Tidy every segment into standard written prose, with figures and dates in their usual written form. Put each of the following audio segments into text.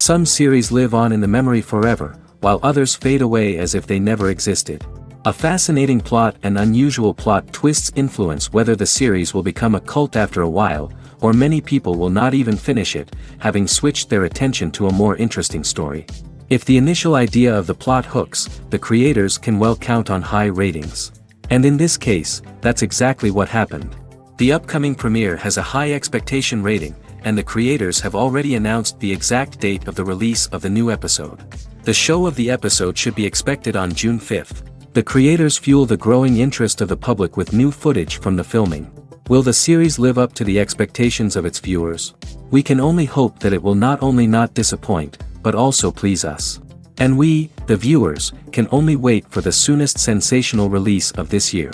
Some series live on in the memory forever, while others fade away as if they never existed. A fascinating plot and unusual plot twists influence whether the series will become a cult after a while, or many people will not even finish it, having switched their attention to a more interesting story. If the initial idea of the plot hooks, the creators can well count on high ratings. And in this case, that's exactly what happened. The upcoming premiere has a high expectation rating, and the creators have already announced the exact date of the release of the new episode. The show of the episode should be expected on June 5th. The creators fuel the growing interest of the public with new footage from the filming. Will the series live up to the expectations of its viewers? We can only hope that it will not only not disappoint, but also please us. And we, the viewers, can only wait for the soonest sensational release of this year.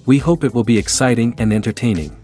We hope it will be exciting and entertaining.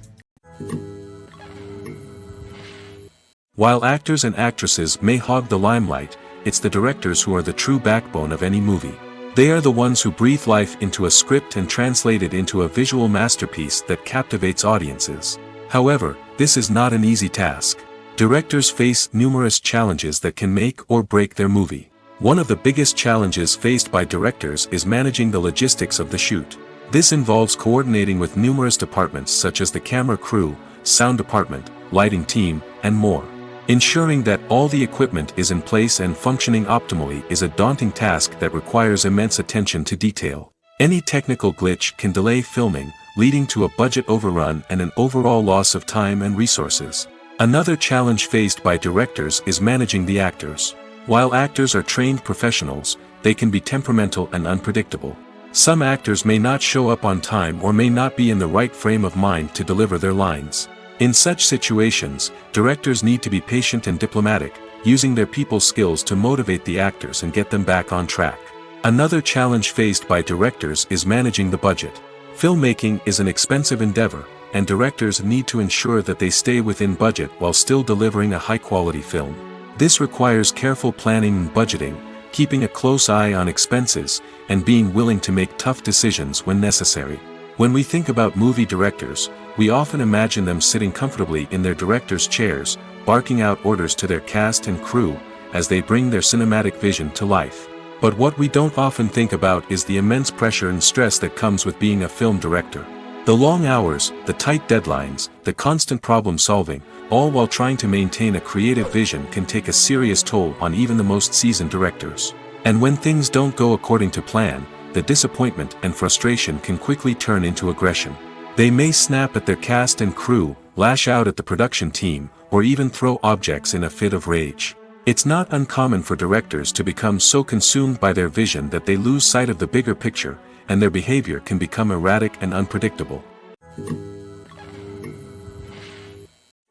While actors and actresses may hog the limelight, it's the directors who are the true backbone of any movie. They are the ones who breathe life into a script and translate it into a visual masterpiece that captivates audiences. However, this is not an easy task. Directors face numerous challenges that can make or break their movie. One of the biggest challenges faced by directors is managing the logistics of the shoot. This involves coordinating with numerous departments such as the camera crew, sound department, lighting team, and more. Ensuring that all the equipment is in place and functioning optimally is a daunting task that requires immense attention to detail. Any technical glitch can delay filming, leading to a budget overrun and an overall loss of time and resources. Another challenge faced by directors is managing the actors. While actors are trained professionals, they can be temperamental and unpredictable. Some actors may not show up on time or may not be in the right frame of mind to deliver their lines. In such situations, directors need to be patient and diplomatic, using their people skills to motivate the actors and get them back on track. Another challenge faced by directors is managing the budget. Filmmaking is an expensive endeavor, and directors need to ensure that they stay within budget while still delivering a high-quality film. This requires careful planning and budgeting, keeping a close eye on expenses, and being willing to make tough decisions when necessary. When we think about movie directors, we often imagine them sitting comfortably in their director's chairs, barking out orders to their cast and crew, as they bring their cinematic vision to life. But what we don't often think about is the immense pressure and stress that comes with being a film director. The long hours, the tight deadlines, the constant problem solving, all while trying to maintain a creative vision can take a serious toll on even the most seasoned directors. And when things don't go according to plan, the disappointment and frustration can quickly turn into aggression. They may snap at their cast and crew, lash out at the production team, or even throw objects in a fit of rage. It's not uncommon for directors to become so consumed by their vision that they lose sight of the bigger picture, and their behavior can become erratic and unpredictable.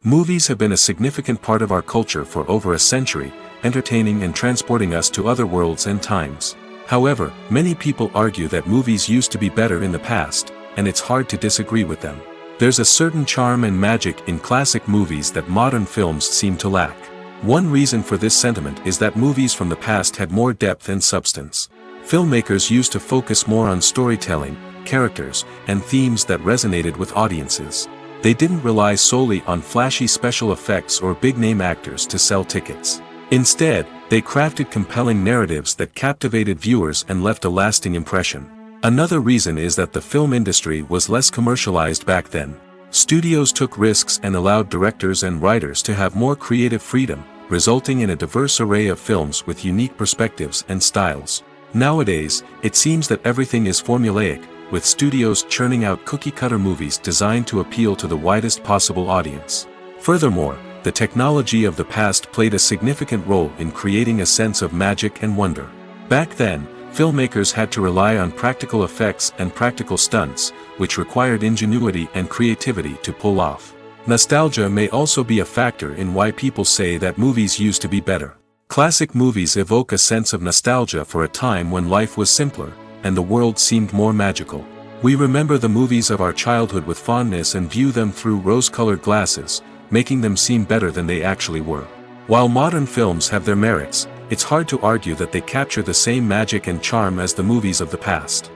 Movies have been a significant part of our culture for over a century, entertaining and transporting us to other worlds and times. However, many people argue that movies used to be better in the past, and it's hard to disagree with them. There's a certain charm and magic in classic movies that modern films seem to lack. One reason for this sentiment is that movies from the past had more depth and substance. Filmmakers used to focus more on storytelling, characters, and themes that resonated with audiences. They didn't rely solely on flashy special effects or big-name actors to sell tickets. Instead, they crafted compelling narratives that captivated viewers and left a lasting impression. Another reason is that the film industry was less commercialized back then. Studios took risks and allowed directors and writers to have more creative freedom, resulting in a diverse array of films with unique perspectives and styles. Nowadays, it seems that everything is formulaic, with studios churning out cookie-cutter movies designed to appeal to the widest possible audience. Furthermore, the technology of the past played a significant role in creating a sense of magic and wonder. Back then, filmmakers had to rely on practical effects and practical stunts, which required ingenuity and creativity to pull off. Nostalgia may also be a factor in why people say that movies used to be better. Classic movies evoke a sense of nostalgia for a time when life was simpler, and the world seemed more magical. We remember the movies of our childhood with fondness and view them through rose-colored glasses, making them seem better than they actually were. While modern films have their merits, it's hard to argue that they capture the same magic and charm as the movies of the past.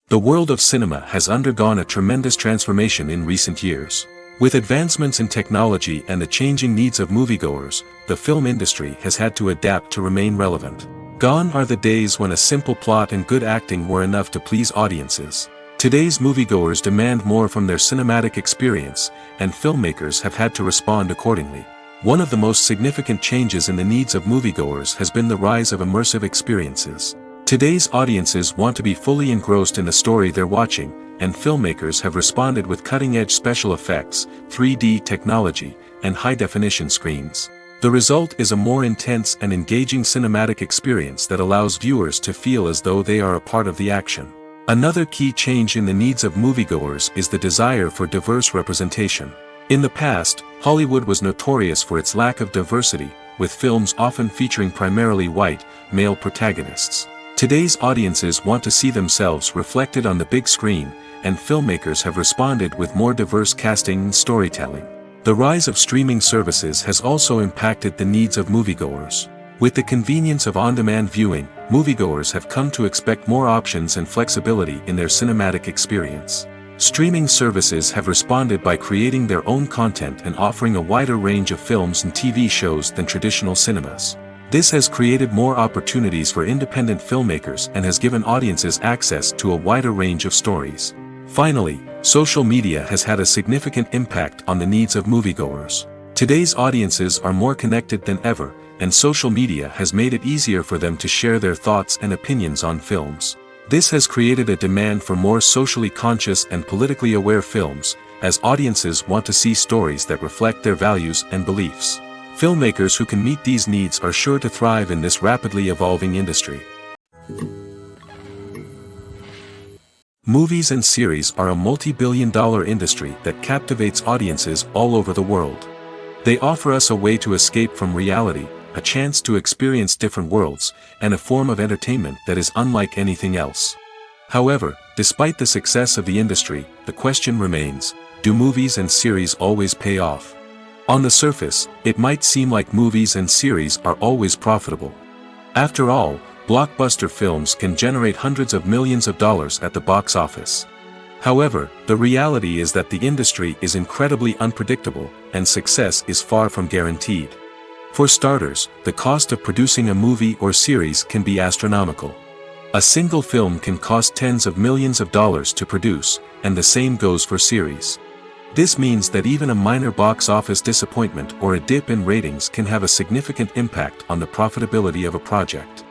The world of cinema has undergone a tremendous transformation in recent years. With advancements in technology and the changing needs of moviegoers, the film industry has had to adapt to remain relevant. Gone are the days when a simple plot and good acting were enough to please audiences. Today's moviegoers demand more from their cinematic experience, and filmmakers have had to respond accordingly. One of the most significant changes in the needs of moviegoers has been the rise of immersive experiences. Today's audiences want to be fully engrossed in the story they're watching, and filmmakers have responded with cutting-edge special effects, 3D technology, and high-definition screens. The result is a more intense and engaging cinematic experience that allows viewers to feel as though they are a part of the action. Another key change in the needs of moviegoers is the desire for diverse representation. In the past, Hollywood was notorious for its lack of diversity, with films often featuring primarily white, male protagonists. Today's audiences want to see themselves reflected on the big screen, and filmmakers have responded with more diverse casting and storytelling. The rise of streaming services has also impacted the needs of moviegoers. With the convenience of on-demand viewing, moviegoers have come to expect more options and flexibility in their cinematic experience. Streaming services have responded by creating their own content and offering a wider range of films and TV shows than traditional cinemas. This has created more opportunities for independent filmmakers and has given audiences access to a wider range of stories. Finally, social media has had a significant impact on the needs of moviegoers. Today's audiences are more connected than ever, and social media has made it easier for them to share their thoughts and opinions on films. This has created a demand for more socially conscious and politically aware films, as audiences want to see stories that reflect their values and beliefs. Filmmakers who can meet these needs are sure to thrive in this rapidly evolving industry. Movies and series are a multi-billion-dollar industry that captivates audiences all over the world. They offer us a way to escape from reality, a chance to experience different worlds, and a form of entertainment that is unlike anything else. However, despite the success of the industry, the question remains, do movies and series always pay off? On the surface, it might seem like movies and series are always profitable. After all, blockbuster films can generate hundreds of millions of dollars at the box office. However, the reality is that the industry is incredibly unpredictable, and success is far from guaranteed. For starters, the cost of producing a movie or series can be astronomical. A single film can cost tens of millions of dollars to produce, and the same goes for series. This means that even a minor box office disappointment or a dip in ratings can have a significant impact on the profitability of a project.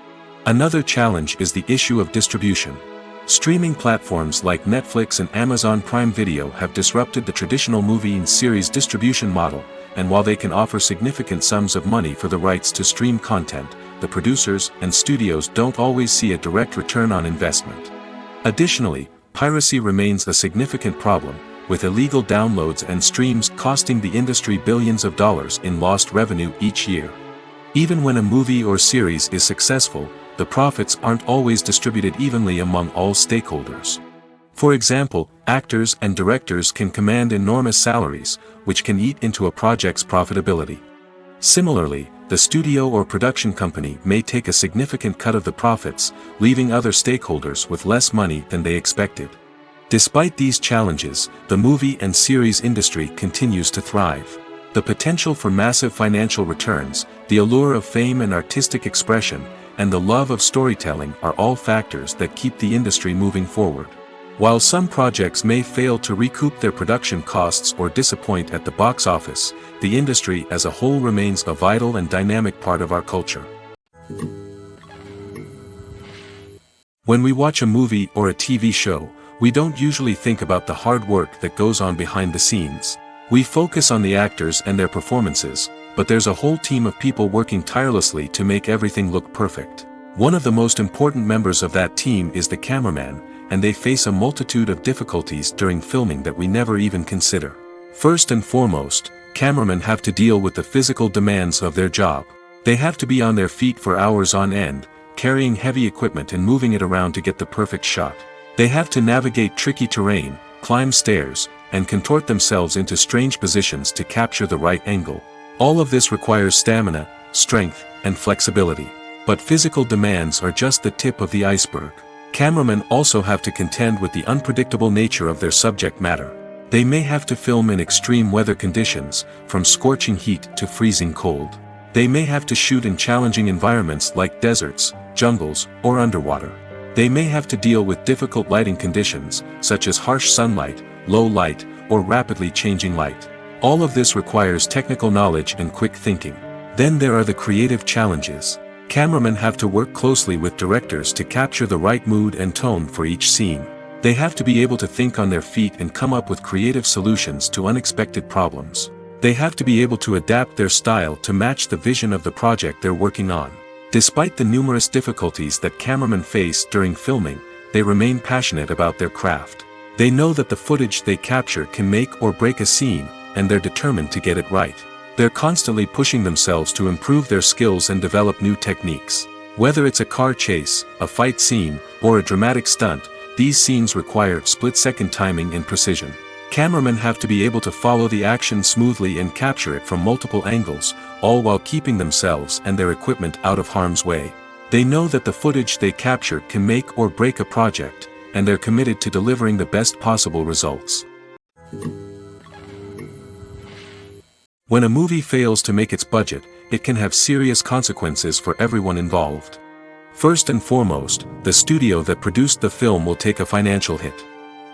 Another challenge is the issue of distribution. Streaming platforms like Netflix and Amazon Prime Video have disrupted the traditional movie and series distribution model, and while they can offer significant sums of money for the rights to stream content, the producers and studios don't always see a direct return on investment. Additionally, piracy remains a significant problem, with illegal downloads and streams costing the industry billions of dollars in lost revenue each year. Even when a movie or series is successful, the profits aren't always distributed evenly among all stakeholders. For example, actors and directors can command enormous salaries, which can eat into a project's profitability. Similarly, the studio or production company may take a significant cut of the profits, leaving other stakeholders with less money than they expected. Despite these challenges, the movie and series industry continues to thrive. The potential for massive financial returns, the allure of fame and artistic expression, and the love of storytelling are all factors that keep the industry moving forward. While some projects may fail to recoup their production costs or disappoint at the box office, the industry as a whole remains a vital and dynamic part of our culture. When we watch a movie or a TV show, we don't usually think about the hard work that goes on behind the scenes. We focus on the actors and their performances, but there's a whole team of people working tirelessly to make everything look perfect. One of the most important members of that team is the cameraman, and they face a multitude of difficulties during filming that we never even consider. First and foremost, cameramen have to deal with the physical demands of their job. They have to be on their feet for hours on end, carrying heavy equipment and moving it around to get the perfect shot. They have to navigate tricky terrain, climb stairs, and contort themselves into strange positions to capture the right angle. All of this requires stamina, strength, and flexibility. But physical demands are just the tip of the iceberg. Cameramen also have to contend with the unpredictable nature of their subject matter. They may have to film in extreme weather conditions, from scorching heat to freezing cold. They may have to shoot in challenging environments like deserts, jungles, or underwater. They may have to deal with difficult lighting conditions, such as harsh sunlight, low light, or rapidly changing light. All of this requires technical knowledge and quick thinking. Then there are the creative challenges. Cameramen have to work closely with directors to capture the right mood and tone for each scene. They have to be able to think on their feet and come up with creative solutions to unexpected problems. They have to be able to adapt their style to match the vision of the project they're working on. Despite the numerous difficulties that cameramen face during filming, they remain passionate about their craft. They know that the footage they capture can make or break a scene, and they're determined to get it right. They're constantly pushing themselves to improve their skills and develop new techniques. Whether it's a car chase, a fight scene, or a dramatic stunt, these scenes require split-second timing and precision. Cameramen have to be able to follow the action smoothly and capture it from multiple angles, all while keeping themselves and their equipment out of harm's way. They know that the footage they capture can make or break a project, and they're committed to delivering the best possible results. When a movie fails to make its budget, it can have serious consequences for everyone involved. First and foremost, the studio that produced the film will take a financial hit.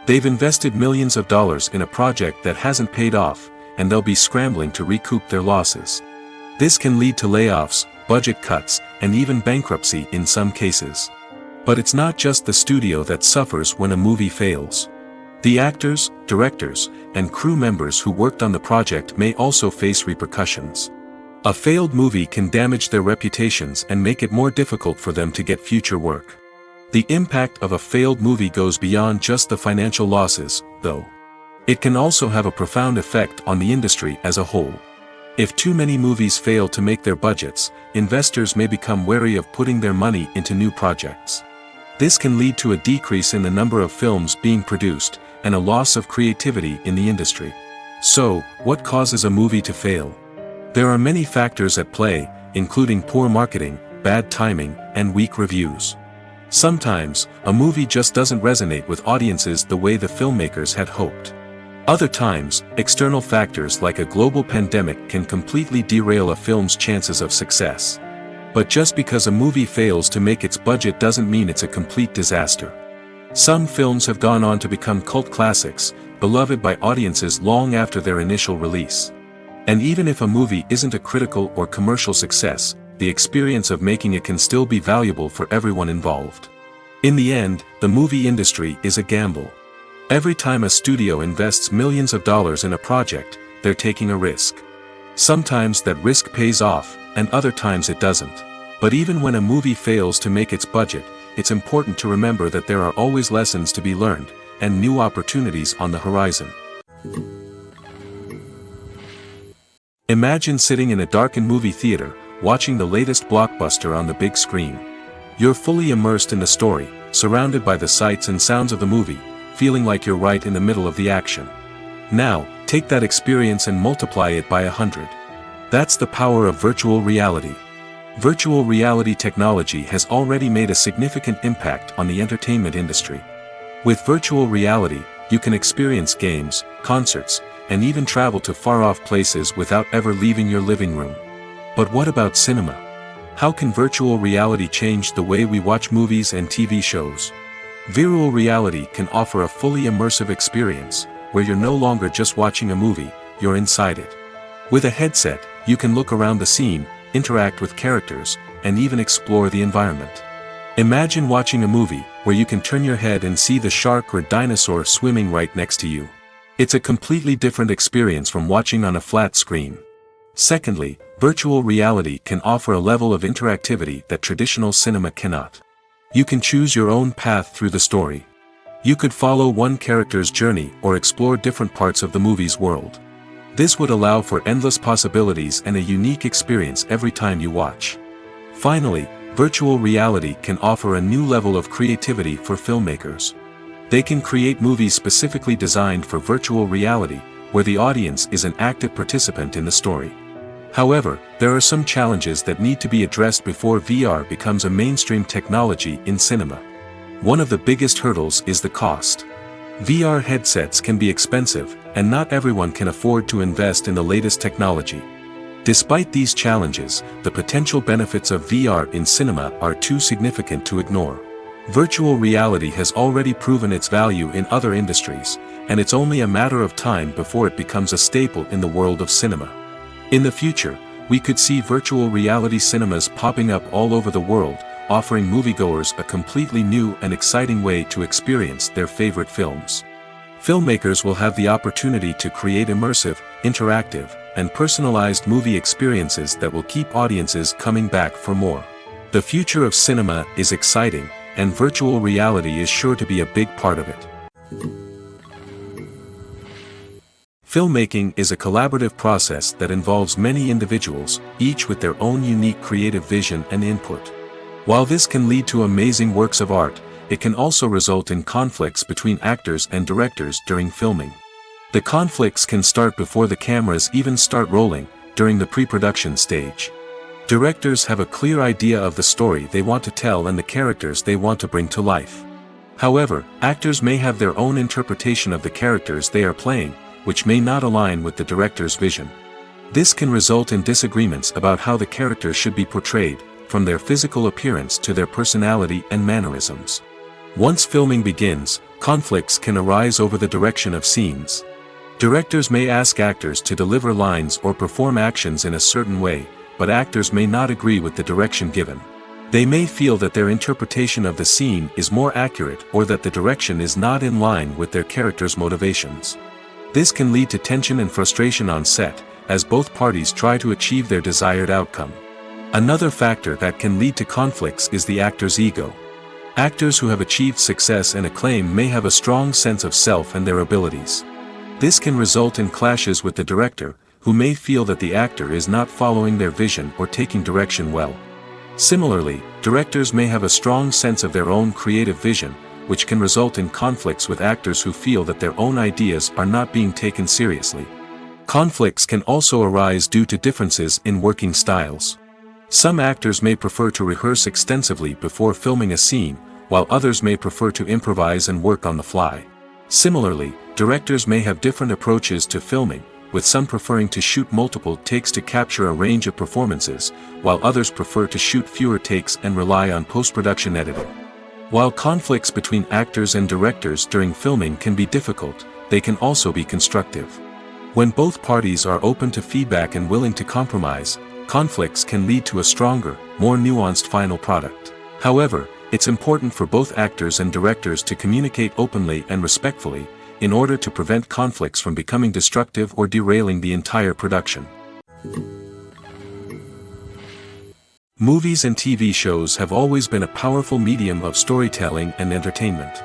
They've invested millions of dollars in a project that hasn't paid off, and they'll be scrambling to recoup their losses. This can lead to layoffs, budget cuts, and even bankruptcy in some cases. But it's not just the studio that suffers when a movie fails. The actors, directors, and crew members who worked on the project may also face repercussions. A failed movie can damage their reputations and make it more difficult for them to get future work. The impact of a failed movie goes beyond just the financial losses, though. It can also have a profound effect on the industry as a whole. If too many movies fail to make their budgets, investors may become wary of putting their money into new projects. This can lead to a decrease in the number of films being produced, and a loss of creativity in the industry. So, what causes a movie to fail? There are many factors at play, including poor marketing, bad timing, and weak reviews. Sometimes, a movie just doesn't resonate with audiences the way the filmmakers had hoped. Other times, external factors like a global pandemic can completely derail a film's chances of success. But just because a movie fails to make its budget doesn't mean it's a complete disaster. Some films have gone on to become cult classics, beloved by audiences long after their initial release. And even if a movie isn't a critical or commercial success, the experience of making it can still be valuable for everyone involved. In the end, the movie industry is a gamble. Every time a studio invests millions of dollars in a project, they're taking a risk. Sometimes that risk pays off, and other times it doesn't. But even when a movie fails to make its budget, it's important to remember that there are always lessons to be learned, and new opportunities on the horizon. Imagine sitting in a darkened movie theater, watching the latest blockbuster on the big screen. You're fully immersed in the story, surrounded by the sights and sounds of the movie, feeling like you're right in the middle of the action. Now, take that experience and multiply it by 100. That's the power of virtual reality. Virtual reality technology has already made a significant impact on the entertainment industry. With virtual reality, you can experience games, concerts, and even travel to far-off places without ever leaving your living room. But what about cinema? How can virtual reality change the way we watch movies and TV shows? Virtual reality can offer a fully immersive experience, where you're no longer just watching a movie, you're inside it. With a headset, you can look around the scene, interact with characters, and even explore the environment. Imagine watching a movie, where you can turn your head and see the shark or dinosaur swimming right next to you. It's a completely different experience from watching on a flat screen. Secondly, virtual reality can offer a level of interactivity that traditional cinema cannot. You can choose your own path through the story. You could follow one character's journey or explore different parts of the movie's world. This would allow for endless possibilities and a unique experience every time you watch. Finally, virtual reality can offer a new level of creativity for filmmakers. They can create movies specifically designed for virtual reality, where the audience is an active participant in the story. However, there are some challenges that need to be addressed before VR becomes a mainstream technology in cinema. One of the biggest hurdles is the cost. VR headsets can be expensive, and not everyone can afford to invest in the latest technology. Despite these challenges, the potential benefits of VR in cinema are too significant to ignore. Virtual reality has already proven its value in other industries, and it's only a matter of time before it becomes a staple in the world of cinema. In the future, we could see virtual reality cinemas popping up all over the world, offering moviegoers a completely new and exciting way to experience their favorite films. Filmmakers will have the opportunity to create immersive, interactive, and personalized movie experiences that will keep audiences coming back for more. The future of cinema is exciting, and virtual reality is sure to be a big part of it. Filmmaking is a collaborative process that involves many individuals, each with their own unique creative vision and input. While this can lead to amazing works of art, it can also result in conflicts between actors and directors during filming. The conflicts can start before the cameras even start rolling, during the pre-production stage. Directors have a clear idea of the story they want to tell and the characters they want to bring to life. However, actors may have their own interpretation of the characters they are playing, which may not align with the director's vision. This can result in disagreements about how the characters should be portrayed, from their physical appearance to their personality and mannerisms. Once filming begins, conflicts can arise over the direction of scenes. Directors may ask actors to deliver lines or perform actions in a certain way, but actors may not agree with the direction given. They may feel that their interpretation of the scene is more accurate or that the direction is not in line with their character's motivations. This can lead to tension and frustration on set, as both parties try to achieve their desired outcome. Another factor that can lead to conflicts is the actor's ego. Actors who have achieved success and acclaim may have a strong sense of self and their abilities. This can result in clashes with the director, who may feel that the actor is not following their vision or taking direction well. Similarly, directors may have a strong sense of their own creative vision, which can result in conflicts with actors who feel that their own ideas are not being taken seriously. Conflicts can also arise due to differences in working styles. Some actors may prefer to rehearse extensively before filming a scene, while others may prefer to improvise and work on the fly. Similarly, directors may have different approaches to filming, with some preferring to shoot multiple takes to capture a range of performances, while others prefer to shoot fewer takes and rely on post-production editing. While conflicts between actors and directors during filming can be difficult, they can also be constructive. When both parties are open to feedback and willing to compromise, conflicts can lead to a stronger, more nuanced final product. However, it's important for both actors and directors to communicate openly and respectfully, in order to prevent conflicts from becoming destructive or derailing the entire production. Movies and TV shows have always been a powerful medium of storytelling and entertainment.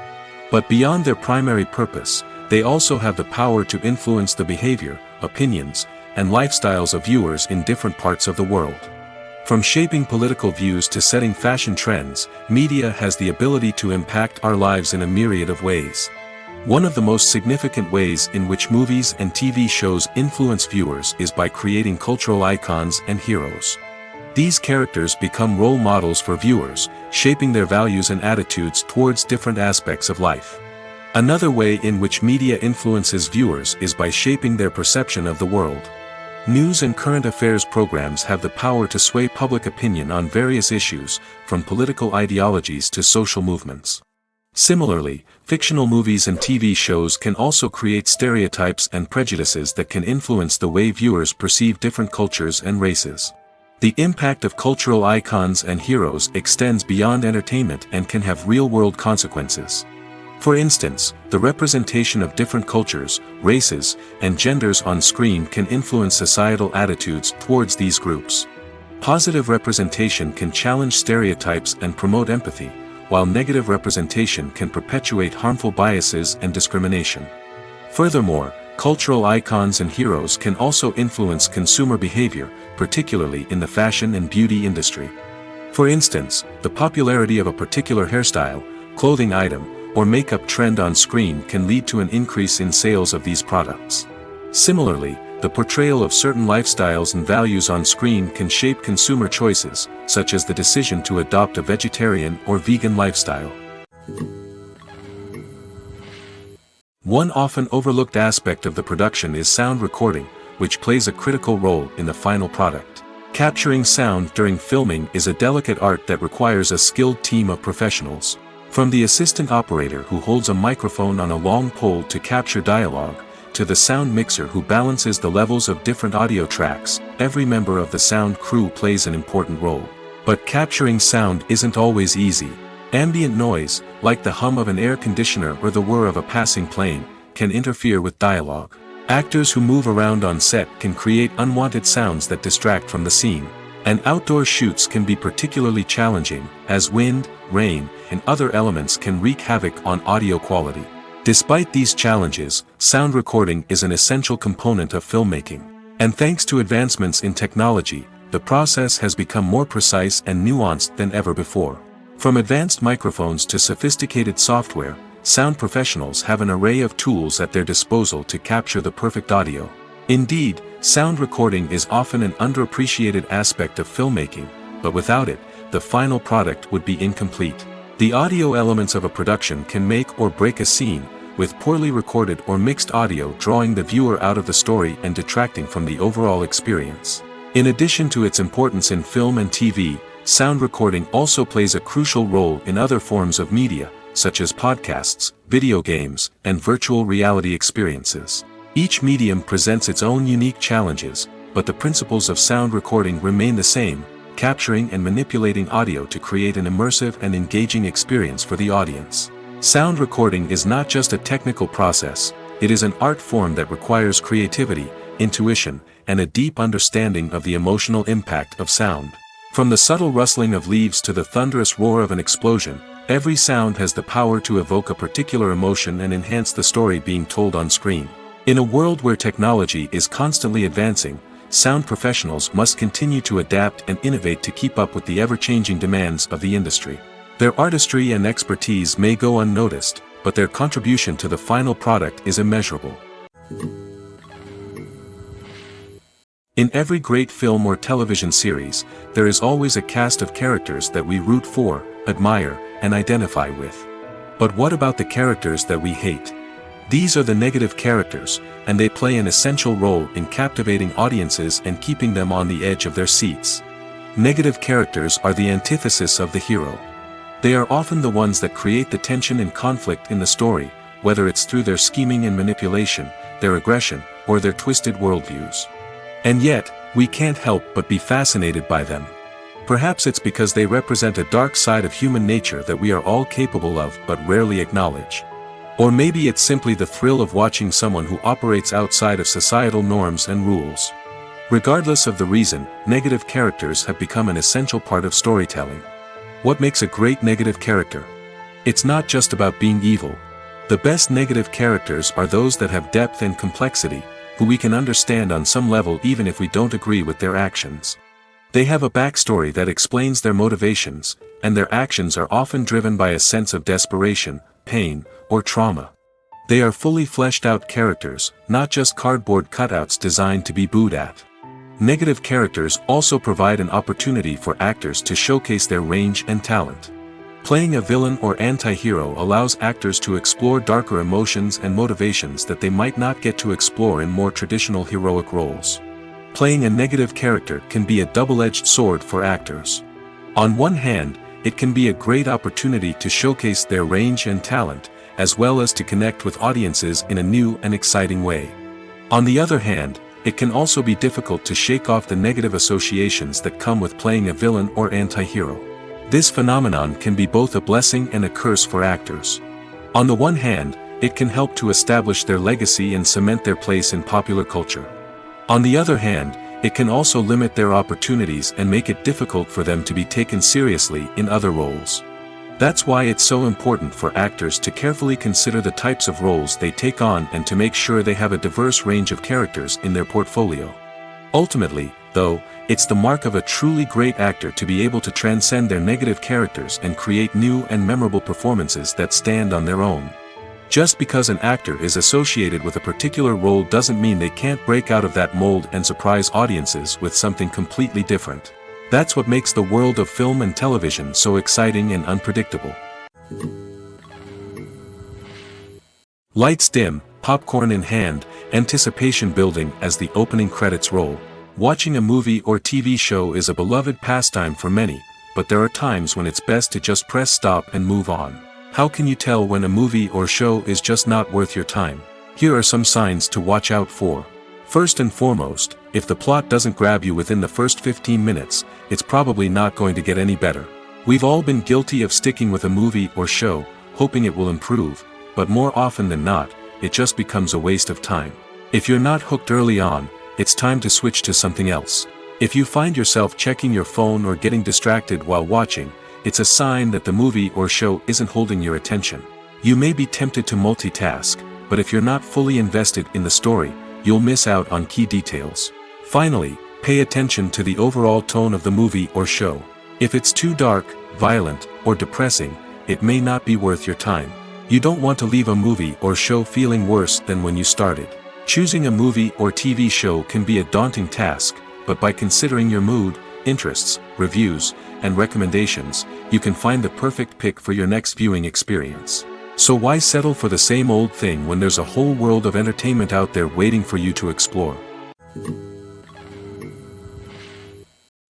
But beyond their primary purpose, they also have the power to influence the behavior, opinions, and lifestyles of viewers in different parts of the world. From shaping political views to setting fashion trends, media has the ability to impact our lives in a myriad of ways. One of the most significant ways in which movies and TV shows influence viewers is by creating cultural icons and heroes. These characters become role models for viewers, shaping their values and attitudes towards different aspects of life. Another way in which media influences viewers is by shaping their perception of the world. News and current affairs programs have the power to sway public opinion on various issues, from political ideologies to social movements. Similarly, fictional movies and TV shows can also create stereotypes and prejudices that can influence the way viewers perceive different cultures and races. The impact of cultural icons and heroes extends beyond entertainment and can have real-world consequences. For instance, the representation of different cultures, races, and genders on screen can influence societal attitudes towards these groups. Positive representation can challenge stereotypes and promote empathy, while negative representation can perpetuate harmful biases and discrimination. Furthermore, cultural icons and heroes can also influence consumer behavior, particularly in the fashion and beauty industry. For instance, the popularity of a particular hairstyle, clothing item, or makeup trend on screen can lead to an increase in sales of these products. Similarly, the portrayal of certain lifestyles and values on screen can shape consumer choices, such as the decision to adopt a vegetarian or vegan lifestyle. One often overlooked aspect of the production is sound recording, which plays a critical role in the final product. Capturing sound during filming is a delicate art that requires a skilled team of professionals. From the assistant operator who holds a microphone on a long pole to capture dialogue, to the sound mixer who balances the levels of different audio tracks, every member of the sound crew plays an important role. But capturing sound isn't always easy. Ambient noise, like the hum of an air conditioner or the whir of a passing plane, can interfere with dialogue. Actors who move around on set can create unwanted sounds that distract from the scene. And outdoor shoots can be particularly challenging, as wind, rain, and other elements can wreak havoc on audio quality. Despite these challenges, sound recording is an essential component of filmmaking. And thanks to advancements in technology, the process has become more precise and nuanced than ever before. From advanced microphones to sophisticated software, sound professionals have an array of tools at their disposal to capture the perfect audio. Indeed, sound recording is often an underappreciated aspect of filmmaking, but without it, the final product would be incomplete. The audio elements of a production can make or break a scene, with poorly recorded or mixed audio drawing the viewer out of the story and detracting from the overall experience. In addition to its importance in film and TV, sound recording also plays a crucial role in other forms of media, such as podcasts, video games, and virtual reality experiences. Each medium presents its own unique challenges, but the principles of sound recording remain the same, capturing and manipulating audio to create an immersive and engaging experience for the audience. Sound recording is not just a technical process, it is an art form that requires creativity, intuition, and a deep understanding of the emotional impact of sound. From the subtle rustling of leaves to the thunderous roar of an explosion, every sound has the power to evoke a particular emotion and enhance the story being told on screen. In a world where technology is constantly advancing, sound professionals must continue to adapt and innovate to keep up with the ever-changing demands of the industry. Their artistry and expertise may go unnoticed, but their contribution to the final product is immeasurable. In every great film or television series, there is always a cast of characters that we root for, admire, and identify with. But what about the characters that we hate? These are the negative characters, and they play an essential role in captivating audiences and keeping them on the edge of their seats. Negative characters are the antithesis of the hero. They are often the ones that create the tension and conflict in the story, whether it's through their scheming and manipulation, their aggression, or their twisted worldviews. And yet, we can't help but be fascinated by them. Perhaps it's because they represent a dark side of human nature that we are all capable of but rarely acknowledge. Or maybe it's simply the thrill of watching someone who operates outside of societal norms and rules. Regardless of the reason, negative characters have become an essential part of storytelling. What makes a great negative character? It's not just about being evil. The best negative characters are those that have depth and complexity, who we can understand on some level even if we don't agree with their actions. They have a backstory that explains their motivations, and their actions are often driven by a sense of desperation, pain, or trauma. They are fully fleshed out characters, not just cardboard cutouts designed to be booed at. Negative characters also provide an opportunity for actors to showcase their range and talent. Playing a villain or anti-hero allows actors to explore darker emotions and motivations that they might not get to explore in more traditional heroic roles. Playing a negative character can be a double-edged sword for actors. On one hand, it can be a great opportunity to showcase their range and talent, as well as to connect with audiences in a new and exciting way. On the other hand, it can also be difficult to shake off the negative associations that come with playing a villain or anti-hero. This phenomenon can be both a blessing and a curse for actors. On the one hand, it can help to establish their legacy and cement their place in popular culture. On the other hand, it can also limit their opportunities and make it difficult for them to be taken seriously in other roles. That's why it's so important for actors to carefully consider the types of roles they take on and to make sure they have a diverse range of characters in their portfolio. Ultimately, though, it's the mark of a truly great actor to be able to transcend their negative characters and create new and memorable performances that stand on their own. Just because an actor is associated with a particular role doesn't mean they can't break out of that mold and surprise audiences with something completely different. That's what makes the world of film and television so exciting and unpredictable. Lights dim, popcorn in hand, anticipation building as the opening credits roll. Watching a movie or TV show is a beloved pastime for many, but there are times when it's best to just press stop and move on. How can you tell when a movie or show is just not worth your time? Here are some signs to watch out for. First and foremost, if the plot doesn't grab you within the first 15 minutes, it's probably not going to get any better. We've all been guilty of sticking with a movie or show, hoping it will improve, but more often than not, it just becomes a waste of time. If you're not hooked early on, it's time to switch to something else. If you find yourself checking your phone or getting distracted while watching, it's a sign that the movie or show isn't holding your attention. You may be tempted to multitask, but if you're not fully invested in the story, you'll miss out on key details. Finally, pay attention to the overall tone of the movie or show. If it's too dark, violent, or depressing, it may not be worth your time. You don't want to leave a movie or show feeling worse than when you started. Choosing a movie or TV show can be a daunting task, but by considering your mood, interests, reviews, and recommendations, you can find the perfect pick for your next viewing experience. So why settle for the same old thing when there's a whole world of entertainment out there waiting for you to explore?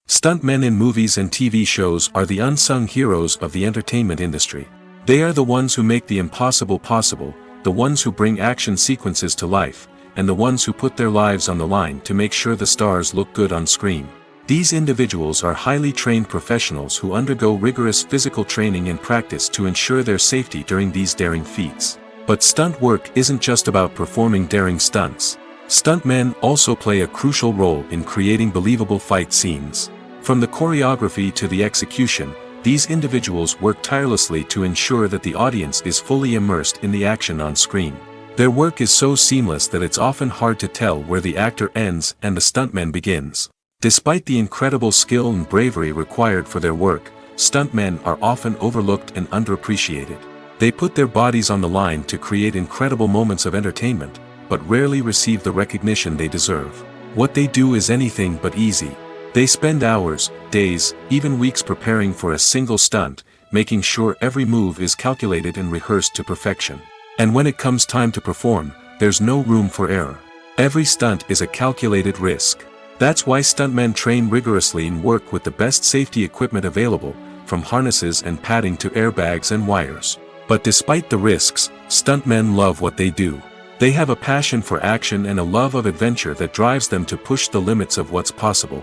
Stuntmen in movies and TV shows are the unsung heroes of the entertainment industry. They are the ones who make the impossible possible, the ones who bring action sequences to life, and the ones who put their lives on the line to make sure the stars look good on screen. These individuals are highly trained professionals who undergo rigorous physical training and practice to ensure their safety during these daring feats. But stunt work isn't just about performing daring stunts. Stuntmen also play a crucial role in creating believable fight scenes. From the choreography to the execution, these individuals work tirelessly to ensure that the audience is fully immersed in the action on screen. Their work is so seamless that it's often hard to tell where the actor ends and the stuntman begins. Despite the incredible skill and bravery required for their work, stuntmen are often overlooked and underappreciated. They put their bodies on the line to create incredible moments of entertainment, but rarely receive the recognition they deserve. What they do is anything but easy. They spend hours, days, even weeks preparing for a single stunt, making sure every move is calculated and rehearsed to perfection. And when it comes time to perform, there's no room for error. Every stunt is a calculated risk. That's why stuntmen train rigorously and work with the best safety equipment available, from harnesses and padding to airbags and wires. But despite the risks, stuntmen love what they do. They have a passion for action and a love of adventure that drives them to push the limits of what's possible.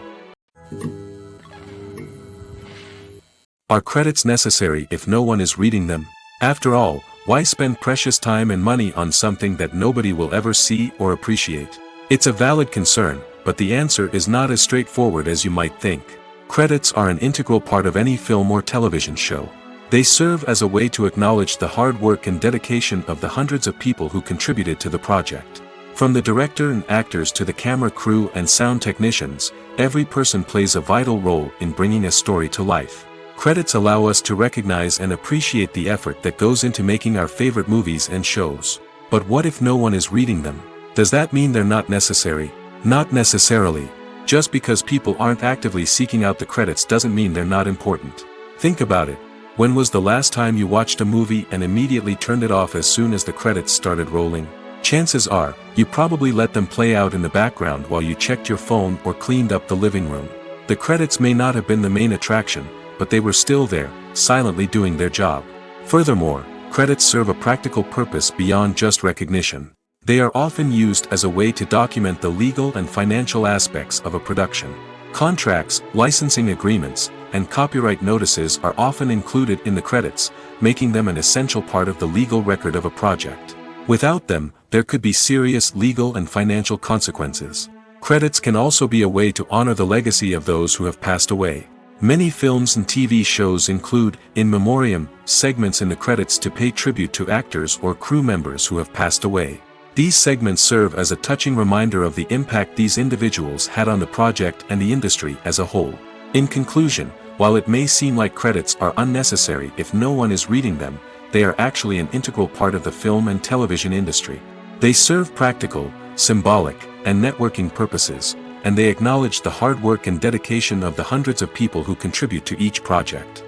Are credits necessary if no one is reading them? After all, why spend precious time and money on something that nobody will ever see or appreciate? It's a valid concern, but the answer is not as straightforward as you might think. Credits are an integral part of any film or television show. They serve as a way to acknowledge the hard work and dedication of the hundreds of people who contributed to the project. From the director and actors to the camera crew and sound technicians, every person plays a vital role in bringing a story to life. Credits allow us to recognize and appreciate the effort that goes into making our favorite movies and shows. But what if no one is reading them? Does that mean they're not necessary? Not necessarily. Just because people aren't actively seeking out the credits doesn't mean they're not important. Think about it. When was the last time you watched a movie and immediately turned it off as soon as the credits started rolling? Chances are, you probably let them play out in the background while you checked your phone or cleaned up the living room. The credits may not have been the main attraction, but they were still there, silently doing their job. Furthermore, credits serve a practical purpose beyond just recognition. They are often used as a way to document the legal and financial aspects of a production. Contracts, licensing agreements, and copyright notices are often included in the credits, making them an essential part of the legal record of a project. Without them, there could be serious legal and financial consequences. Credits can also be a way to honor the legacy of those who have passed away. Many films and TV shows include, in memoriam, segments in the credits to pay tribute to actors or crew members who have passed away. These segments serve as a touching reminder of the impact these individuals had on the project and the industry as a whole. In conclusion, while it may seem like credits are unnecessary if no one is reading them, they are actually an integral part of the film and television industry. They serve practical, symbolic, and networking purposes, and they acknowledge the hard work and dedication of the hundreds of people who contribute to each project.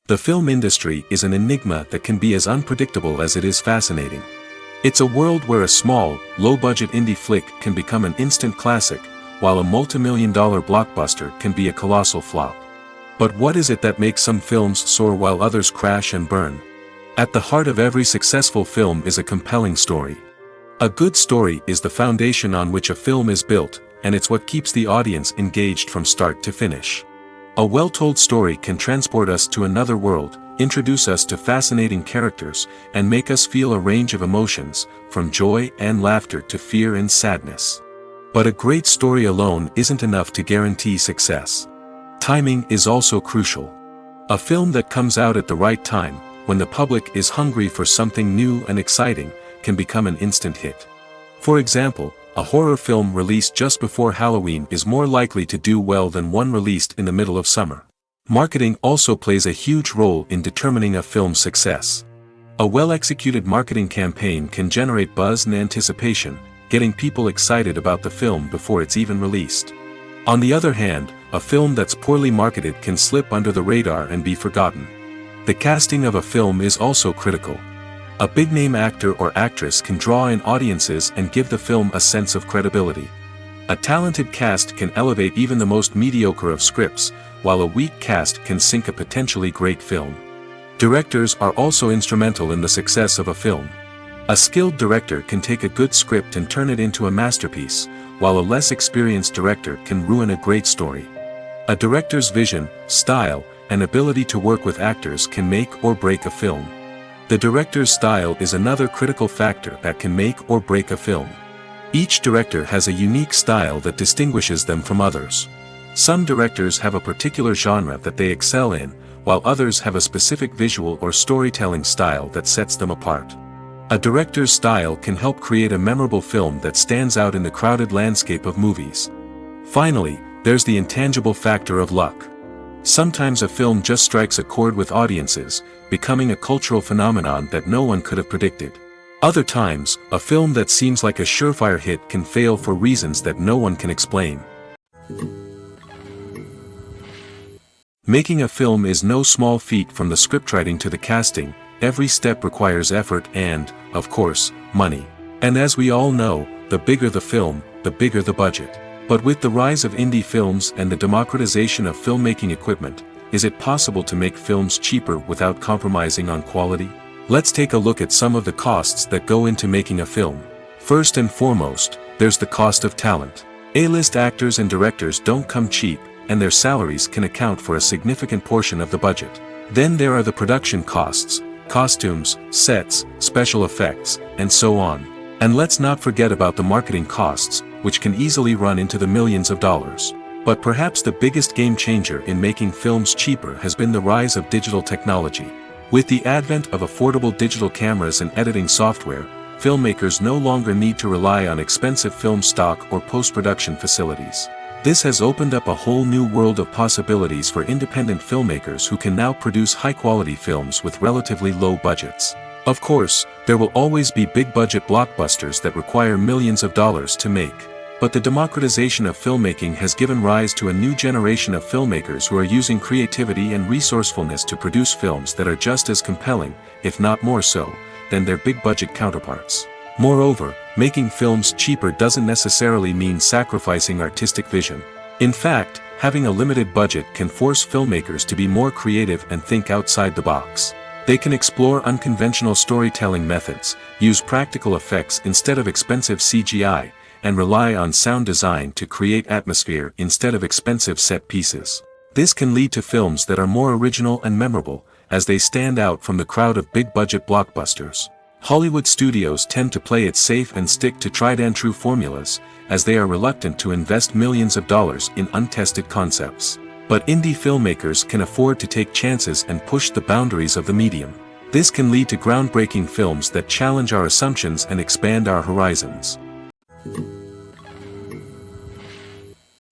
The film industry is an enigma that can be as unpredictable as it is fascinating. It's a world where a small, low-budget indie flick can become an instant classic, while a multi-million-dollar blockbuster can be a colossal flop. But what is it that makes some films soar while others crash and burn? At the heart of every successful film is a compelling story. A good story is the foundation on which a film is built, and it's what keeps the audience engaged from start to finish. A well-told story can transport us to another world, introduce us to fascinating characters, and make us feel a range of emotions, from joy and laughter to fear and sadness. But a great story alone isn't enough to guarantee success. Timing is also crucial. A film that comes out at the right time, when the public is hungry for something new and exciting, can become an instant hit. For example, a horror film released just before Halloween is more likely to do well than one released in the middle of summer. Marketing also plays a huge role in determining a film's success. A well-executed marketing campaign can generate buzz and anticipation, getting people excited about the film before it's even released. On the other hand, a film that's poorly marketed can slip under the radar and be forgotten. The casting of a film is also critical. A big-name actor or actress can draw in audiences and give the film a sense of credibility. A talented cast can elevate even the most mediocre of scripts, while a weak cast can sink a potentially great film. Directors are also instrumental in the success of a film. A skilled director can take a good script and turn it into a masterpiece, while a less experienced director can ruin a great story. A director's vision, style, and ability to work with actors can make or break a film. The director's style is another critical factor that can make or break a film. Each director has a unique style that distinguishes them from others. Some directors have a particular genre that they excel in, while others have a specific visual or storytelling style that sets them apart. A director's style can help create a memorable film that stands out in the crowded landscape of movies. Finally, there's the intangible factor of luck. Sometimes a film just strikes a chord with audiences, becoming a cultural phenomenon that no one could have predicted. Other times, a film that seems like a surefire hit can fail for reasons that no one can explain. Making a film is no small feat. From the scriptwriting to the casting, every step requires effort and, of course, money. And as we all know, the bigger the film, the bigger the budget. But with the rise of indie films and the democratization of filmmaking equipment, is it possible to make films cheaper without compromising on quality? Let's take a look at some of the costs that go into making a film. First and foremost, there's the cost of talent. A-list actors and directors don't come cheap, and their salaries can account for a significant portion of the budget. Then there are the production costs, costumes, sets, special effects, and so on. And let's not forget about the marketing costs, which can easily run into the millions of dollars. But perhaps the biggest game changer in making films cheaper has been the rise of digital technology. With the advent of affordable digital cameras and editing software, filmmakers no longer need to rely on expensive film stock or post-production facilities. This has opened up a whole new world of possibilities for independent filmmakers who can now produce high-quality films with relatively low budgets. Of course, there will always be big-budget blockbusters that require millions of dollars to make. But the democratization of filmmaking has given rise to a new generation of filmmakers who are using creativity and resourcefulness to produce films that are just as compelling, if not more so, than their big-budget counterparts. Moreover, making films cheaper doesn't necessarily mean sacrificing artistic vision. In fact, having a limited budget can force filmmakers to be more creative and think outside the box. They can explore unconventional storytelling methods, use practical effects instead of expensive CGI, and rely on sound design to create atmosphere instead of expensive set pieces. This can lead to films that are more original and memorable, as they stand out from the crowd of big-budget blockbusters. Hollywood studios tend to play it safe and stick to tried-and-true formulas, as they are reluctant to invest millions of dollars in untested concepts. But indie filmmakers can afford to take chances and push the boundaries of the medium. This can lead to groundbreaking films that challenge our assumptions and expand our horizons.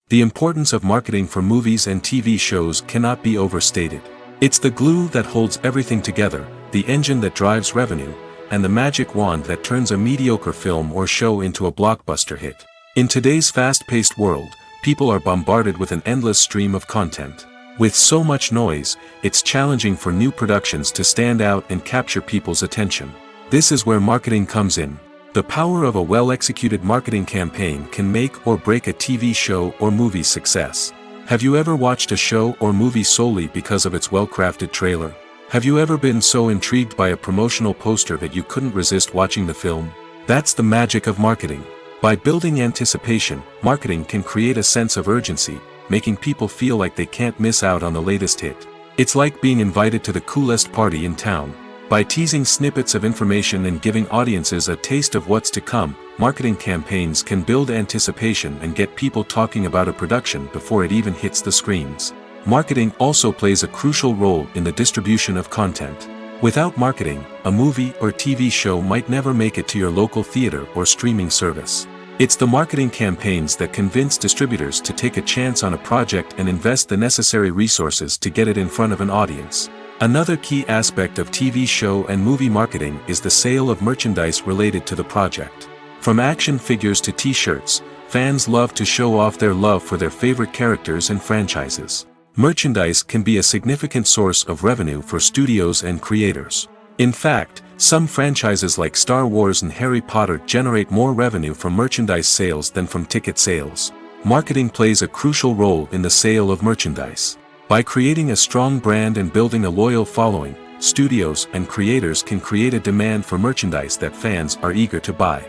The importance of marketing for movies and TV shows cannot be overstated. It's the glue that holds everything together, the engine that drives revenue, and the magic wand that turns a mediocre film or show into a blockbuster hit. In today's fast-paced world, people are bombarded with an endless stream of content. With so much noise, it's challenging for new productions to stand out and capture people's attention. This is where marketing comes in. The power of a well-executed marketing campaign can make or break a TV show or movie's success. Have you ever watched a show or movie solely because of its well-crafted trailer? Have you ever been so intrigued by a promotional poster that you couldn't resist watching the film? That's the magic of marketing. By building anticipation, marketing can create a sense of urgency, making people feel like they can't miss out on the latest hit. It's like being invited to the coolest party in town. By teasing snippets of information and giving audiences a taste of what's to come, marketing campaigns can build anticipation and get people talking about a production before it even hits the screens. Marketing also plays a crucial role in the distribution of content. Without marketing, a movie or TV show might never make it to your local theater or streaming service. It's the marketing campaigns that convince distributors to take a chance on a project and invest the necessary resources to get it in front of an audience. Another key aspect of TV show and movie marketing is the sale of merchandise related to the project. From action figures to t-shirts, fans love to show off their love for their favorite characters and franchises. Merchandise can be a significant source of revenue for studios and creators. In fact, some franchises like Star Wars and Harry Potter generate more revenue from merchandise sales than from ticket sales. Marketing plays a crucial role in the sale of merchandise. By creating a strong brand and building a loyal following, studios and creators can create a demand for merchandise that fans are eager to buy.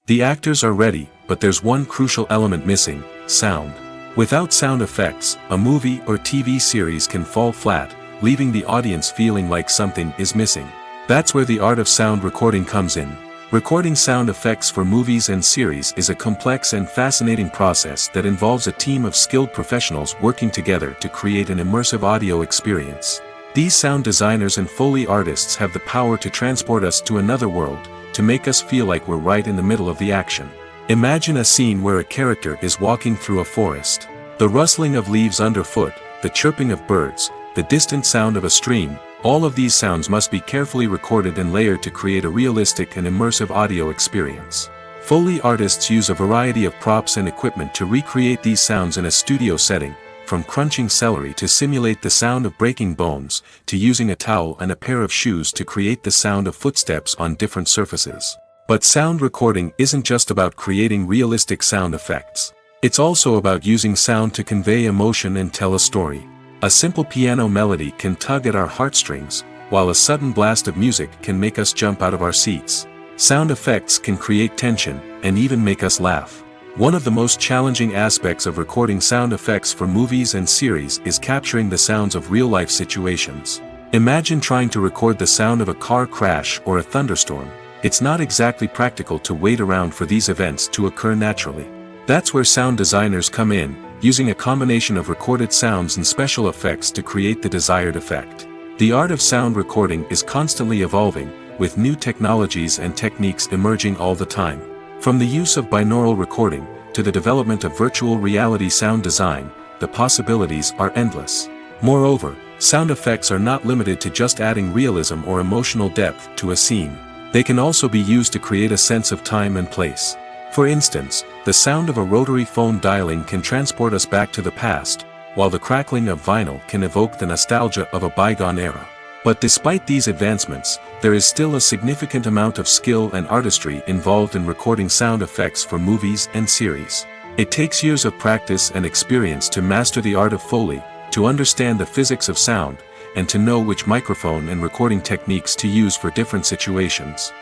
The actors are ready, but there's one crucial element missing: sound. Without sound effects, a movie or TV series can fall flat, leaving the audience feeling like something is missing. That's where the art of sound recording comes in. Recording sound effects for movies and series is a complex and fascinating process that involves a team of skilled professionals working together to create an immersive audio experience. These sound designers and Foley artists have the power to transport us to another world, to make us feel like we're right in the middle of the action. Imagine a scene where a character is walking through a forest. The rustling of leaves underfoot, the chirping of birds, the distant sound of a stream, all of these sounds must be carefully recorded and layered to create a realistic and immersive audio experience. Foley artists use a variety of props and equipment to recreate these sounds in a studio setting, from crunching celery to simulate the sound of breaking bones, to using a towel and a pair of shoes to create the sound of footsteps on different surfaces. But sound recording isn't just about creating realistic sound effects. It's also about using sound to convey emotion and tell a story. A simple piano melody can tug at our heartstrings, while a sudden blast of music can make us jump out of our seats. Sound effects can create tension, and even make us laugh. One of the most challenging aspects of recording sound effects for movies and series is capturing the sounds of real-life situations. Imagine trying to record the sound of a car crash or a thunderstorm. It's not exactly practical to wait around for these events to occur naturally. That's where sound designers come in, using a combination of recorded sounds and special effects to create the desired effect. The art of sound recording is constantly evolving, with new technologies and techniques emerging all the time. From the use of binaural recording, to the development of virtual reality sound design, the possibilities are endless. Moreover, sound effects are not limited to just adding realism or emotional depth to a scene. They can also be used to create a sense of time and place. For instance, the sound of a rotary phone dialing can transport us back to the past, while the crackling of vinyl can evoke the nostalgia of a bygone era. But despite these advancements, there is still a significant amount of skill and artistry involved in recording sound effects for movies and series. It takes years of practice and experience to master the art of Foley, to understand the physics of sound, and to know which microphone and recording techniques to use for different situations.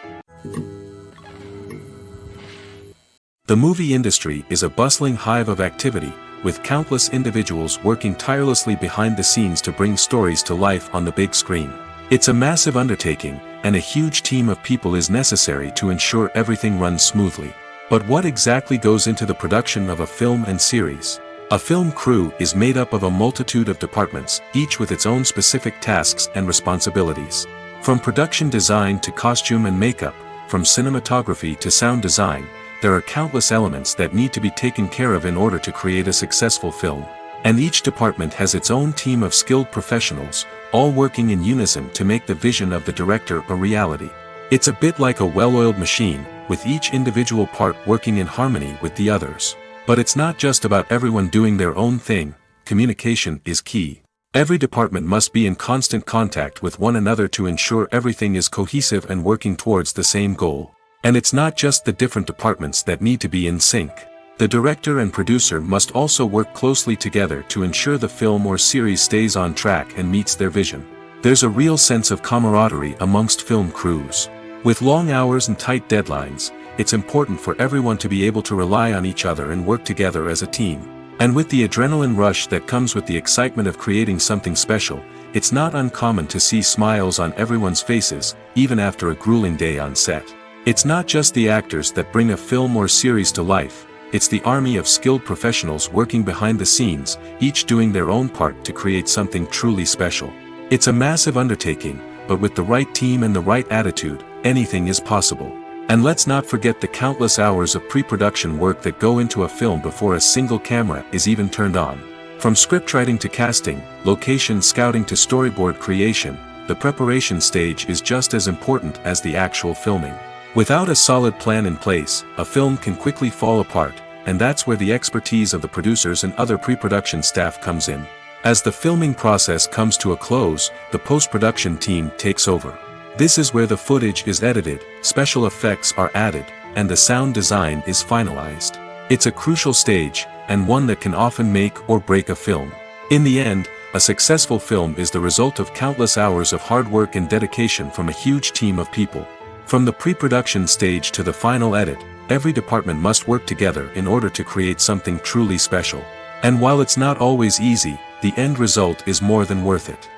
The movie industry is a bustling hive of activity, with countless individuals working tirelessly behind the scenes to bring stories to life on the big screen. It's a massive undertaking, and a huge team of people is necessary to ensure everything runs smoothly. But what exactly goes into the production of a film and series? A film crew is made up of a multitude of departments, each with its own specific tasks and responsibilities. From production design to costume and makeup, from cinematography to sound design, there are countless elements that need to be taken care of in order to create a successful film. And each department has its own team of skilled professionals, all working in unison to make the vision of the director a reality. It's a bit like a well-oiled machine, with each individual part working in harmony with the others. But it's not just about everyone doing their own thing. Communication is key. Every department must be in constant contact with one another to ensure everything is cohesive and working towards the same goal. And it's not just the different departments that need to be in sync. The director and producer must also work closely together to ensure the film or series stays on track and meets their vision. There's a real sense of camaraderie amongst film crews. With long hours and tight deadlines, it's important for everyone to be able to rely on each other and work together as a team. And with the adrenaline rush that comes with the excitement of creating something special, it's not uncommon to see smiles on everyone's faces, even after a grueling day on set. It's not just the actors that bring a film or series to life, it's the army of skilled professionals working behind the scenes, each doing their own part to create something truly special. It's a massive undertaking, but with the right team and the right attitude, anything is possible. And let's not forget the countless hours of pre-production work that go into a film before a single camera is even turned on. From scriptwriting to casting, location scouting to storyboard creation, the preparation stage is just as important as the actual filming. Without a solid plan in place, a film can quickly fall apart, and that's where the expertise of the producers and other pre-production staff comes in. As the filming process comes to a close, the post-production team takes over. This is where the footage is edited, special effects are added, and the sound design is finalized. It's a crucial stage, and one that can often make or break a film. In the end, a successful film is the result of countless hours of hard work and dedication from a huge team of people. From the pre-production stage to the final edit, every department must work together in order to create something truly special. And while it's not always easy, the end result is more than worth it.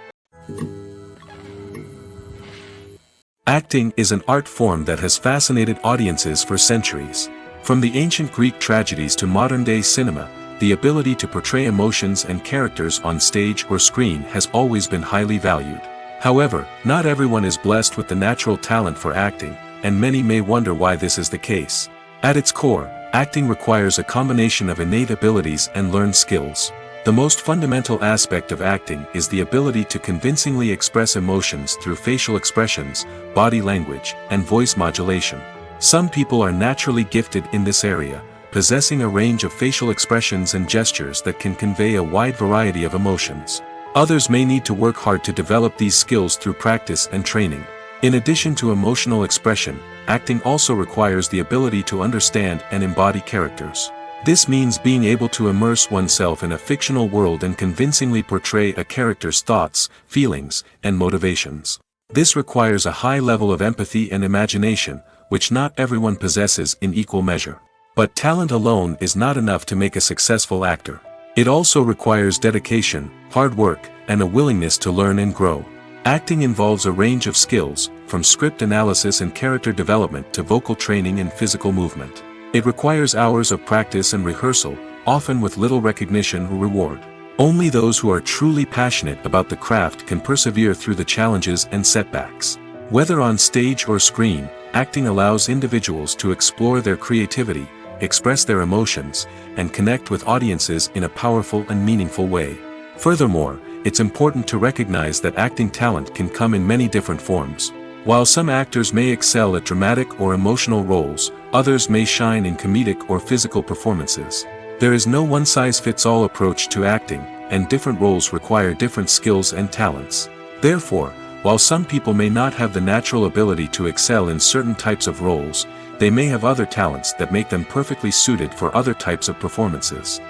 Acting is an art form that has fascinated audiences for centuries. From the ancient Greek tragedies to modern-day cinema, the ability to portray emotions and characters on stage or screen has always been highly valued. However, not everyone is blessed with the natural talent for acting, and many may wonder why this is the case. At its core, acting requires a combination of innate abilities and learned skills. The most fundamental aspect of acting is the ability to convincingly express emotions through facial expressions, body language, and voice modulation. Some people are naturally gifted in this area, possessing a range of facial expressions and gestures that can convey a wide variety of emotions. Others may need to work hard to develop these skills through practice and training. In addition to emotional expression, acting also requires the ability to understand and embody characters. This means being able to immerse oneself in a fictional world and convincingly portray a character's thoughts, feelings, and motivations. This requires a high level of empathy and imagination, which not everyone possesses in equal measure. But talent alone is not enough to make a successful actor. It also requires dedication, hard work, and a willingness to learn and grow. Acting involves a range of skills, from script analysis and character development to vocal training and physical movement. It requires hours of practice and rehearsal, often with little recognition or reward. Only those who are truly passionate about the craft can persevere through the challenges and setbacks. Whether on stage or screen, acting allows individuals to explore their creativity, express their emotions, and connect with audiences in a powerful and meaningful way. Furthermore, it's important to recognize that acting talent can come in many different forms. While some actors may excel at dramatic or emotional roles, others may shine in comedic or physical performances. There is no one-size-fits-all approach to acting, and different roles require different skills and talents. Therefore, while some people may not have the natural ability to excel in certain types of roles, they may have other talents that make them perfectly suited for other types of performances.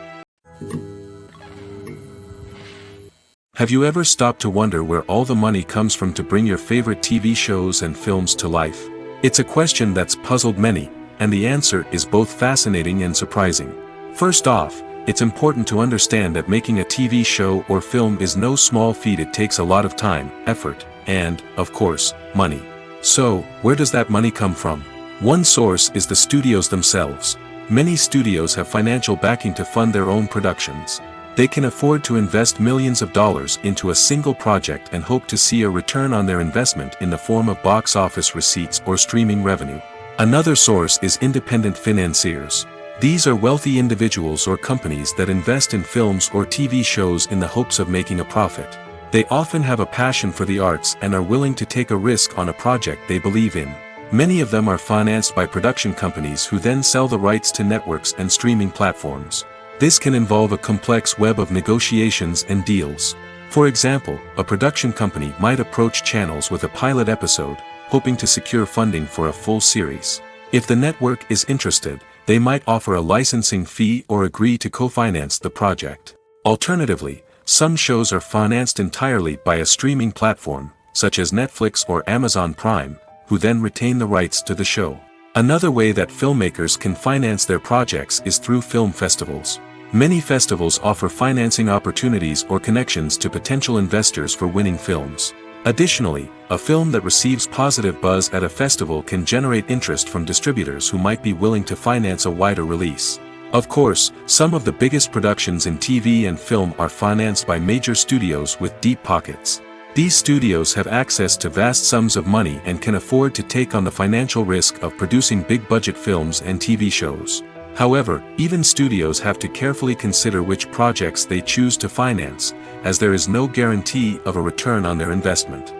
Have you ever stopped to wonder where all the money comes from to bring your favorite TV shows and films to life? It's a question that's puzzled many, and the answer is both fascinating and surprising. First off, it's important to understand that making a TV show or film is no small feat. It takes a lot of time, effort, and, of course, money. So, where does that money come from? One source is the studios themselves. Many studios have financial backing to fund their own productions. They can afford to invest millions of dollars into a single project and hope to see a return on their investment in the form of box office receipts or streaming revenue. Another source is independent financiers. These are wealthy individuals or companies that invest in films or TV shows in the hopes of making a profit. They often have a passion for the arts and are willing to take a risk on a project they believe in. Many of them are financed by production companies who then sell the rights to networks and streaming platforms. This can involve a complex web of negotiations and deals. For example, a production company might approach channels with a pilot episode, hoping to secure funding for a full series. If the network is interested, they might offer a licensing fee or agree to co-finance the project. Alternatively, some shows are financed entirely by a streaming platform, such as Netflix or Amazon Prime, who then retain the rights to the show. Another way that filmmakers can finance their projects is through film festivals. Many festivals offer financing opportunities or connections to potential investors for winning films. Additionally, a film that receives positive buzz at a festival can generate interest from distributors who might be willing to finance a wider release. Of course, some of the biggest productions in TV and film are financed by major studios with deep pockets. These studios have access to vast sums of money and can afford to take on the financial risk of producing big-budget films and TV shows. However, even studios have to carefully consider which projects they choose to finance, as there is no guarantee of a return on their investment.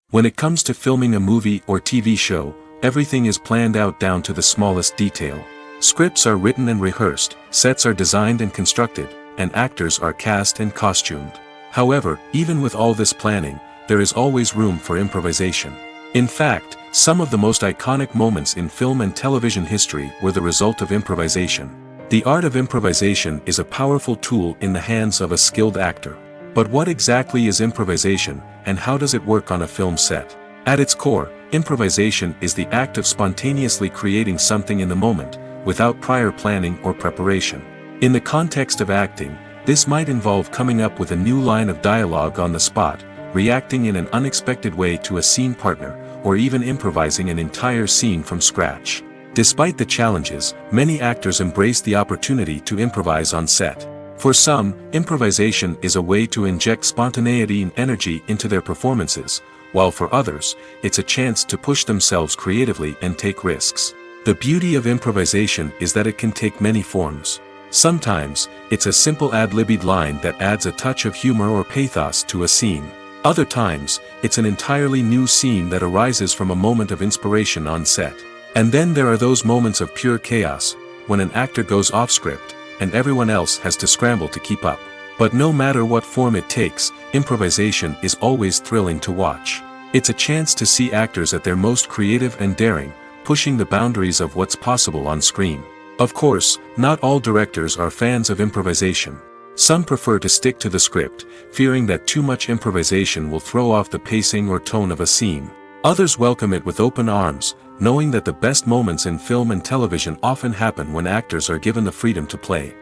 When it comes to filming a movie or TV show, everything is planned out down to the smallest detail. Scripts are written and rehearsed, sets are designed and constructed, and actors are cast and costumed. However, even with all this planning, there is always room for improvisation. In fact, some of the most iconic moments in film and television history were the result of improvisation. The art of improvisation is a powerful tool in the hands of a skilled actor. But what exactly is improvisation, and how does it work on a film set? At its core, improvisation is the act of spontaneously creating something in the moment, without prior planning or preparation. In the context of acting, this might involve coming up with a new line of dialogue on the spot, reacting in an unexpected way to a scene partner, or even improvising an entire scene from scratch. Despite the challenges, many actors embrace the opportunity to improvise on set. For some, improvisation is a way to inject spontaneity and energy into their performances, while for others, it's a chance to push themselves creatively and take risks. The beauty of improvisation is that it can take many forms. Sometimes, it's a simple ad-libbed line that adds a touch of humor or pathos to a scene. Other times, it's an entirely new scene that arises from a moment of inspiration on set. And then there are those moments of pure chaos, when an actor goes off script, and everyone else has to scramble to keep up. But no matter what form it takes, improvisation is always thrilling to watch. It's a chance to see actors at their most creative and daring, pushing the boundaries of what's possible on screen. Of course, not all directors are fans of improvisation. Some prefer to stick to the script, fearing that too much improvisation will throw off the pacing or tone of a scene. Others welcome it with open arms, knowing that the best moments in film and television often happen when actors are given the freedom to play.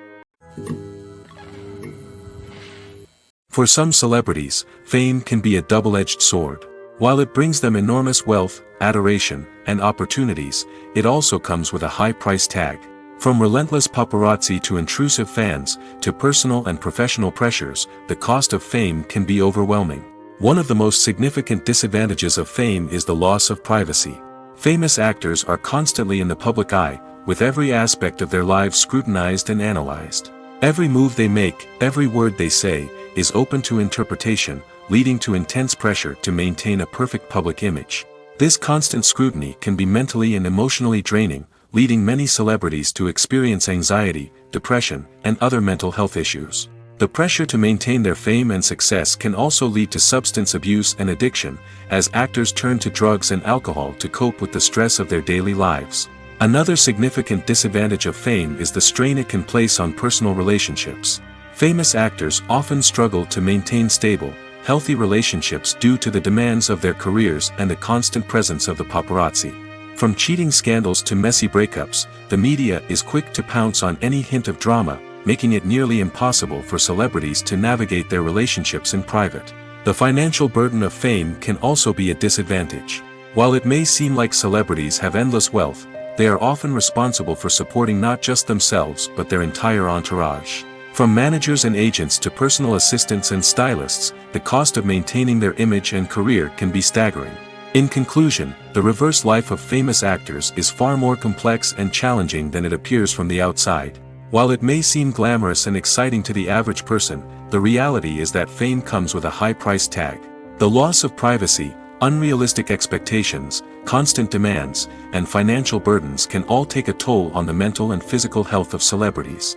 For some celebrities, fame can be a double-edged sword. While it brings them enormous wealth, adoration, and opportunities, it also comes with a high price tag. From relentless paparazzi to intrusive fans, to personal and professional pressures, the cost of fame can be overwhelming. One of the most significant disadvantages of fame is the loss of privacy. Famous actors are constantly in the public eye, with every aspect of their lives scrutinized and analyzed. Every move they make, every word they say, is open to interpretation, leading to intense pressure to maintain a perfect public image. This constant scrutiny can be mentally and emotionally draining, leading many celebrities to experience anxiety, depression, and other mental health issues. The pressure to maintain their fame and success can also lead to substance abuse and addiction, as actors turn to drugs and alcohol to cope with the stress of their daily lives. Another significant disadvantage of fame is the strain it can place on personal relationships. Famous actors often struggle to maintain stable, healthy relationships due to the demands of their careers and the constant presence of the paparazzi. From cheating scandals to messy breakups, the media is quick to pounce on any hint of drama, making it nearly impossible for celebrities to navigate their relationships in private. The financial burden of fame can also be a disadvantage. While it may seem like celebrities have endless wealth, they are often responsible for supporting not just themselves but their entire entourage. From managers and agents to personal assistants and stylists, the cost of maintaining their image and career can be staggering. In conclusion, the reverse life of famous actors is far more complex and challenging than it appears from the outside. While it may seem glamorous and exciting to the average person, the reality is that fame comes with a high price tag. The loss of privacy, Unrealistic expectations, constant demands, and financial burdens can all take a toll on the mental and physical health of celebrities.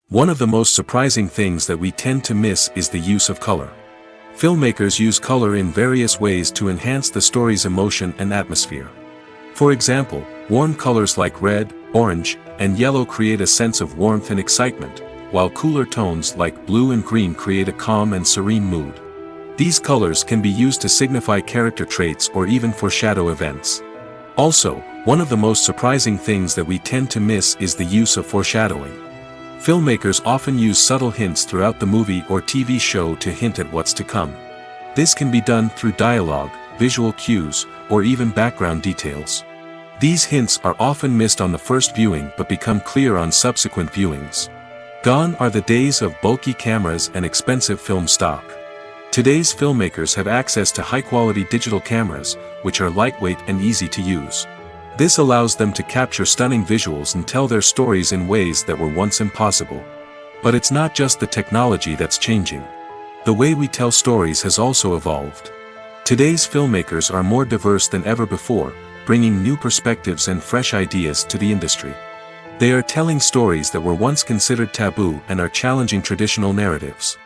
One of the most surprising things that we tend to miss is the use of color. Filmmakers use color in various ways to enhance the story's emotion and atmosphere. For example, warm colors like red, orange, and yellow create a sense of warmth and excitement, while cooler tones like blue and green create a calm and serene mood. These colors can be used to signify character traits or even foreshadow events. Also, one of the most surprising things that we tend to miss is the use of foreshadowing. Filmmakers often use subtle hints throughout the movie or TV show to hint at what's to come. This can be done through dialogue, visual cues, or even background details. These hints are often missed on the first viewing but become clear on subsequent viewings. Gone are the days of bulky cameras and expensive film stock. Today's filmmakers have access to high-quality digital cameras, which are lightweight and easy to use. This allows them to capture stunning visuals and tell their stories in ways that were once impossible. But it's not just the technology that's changing. The way we tell stories has also evolved. Today's filmmakers are more diverse than ever before, bringing new perspectives and fresh ideas to the industry. They are telling stories that were once considered taboo and are challenging traditional narratives.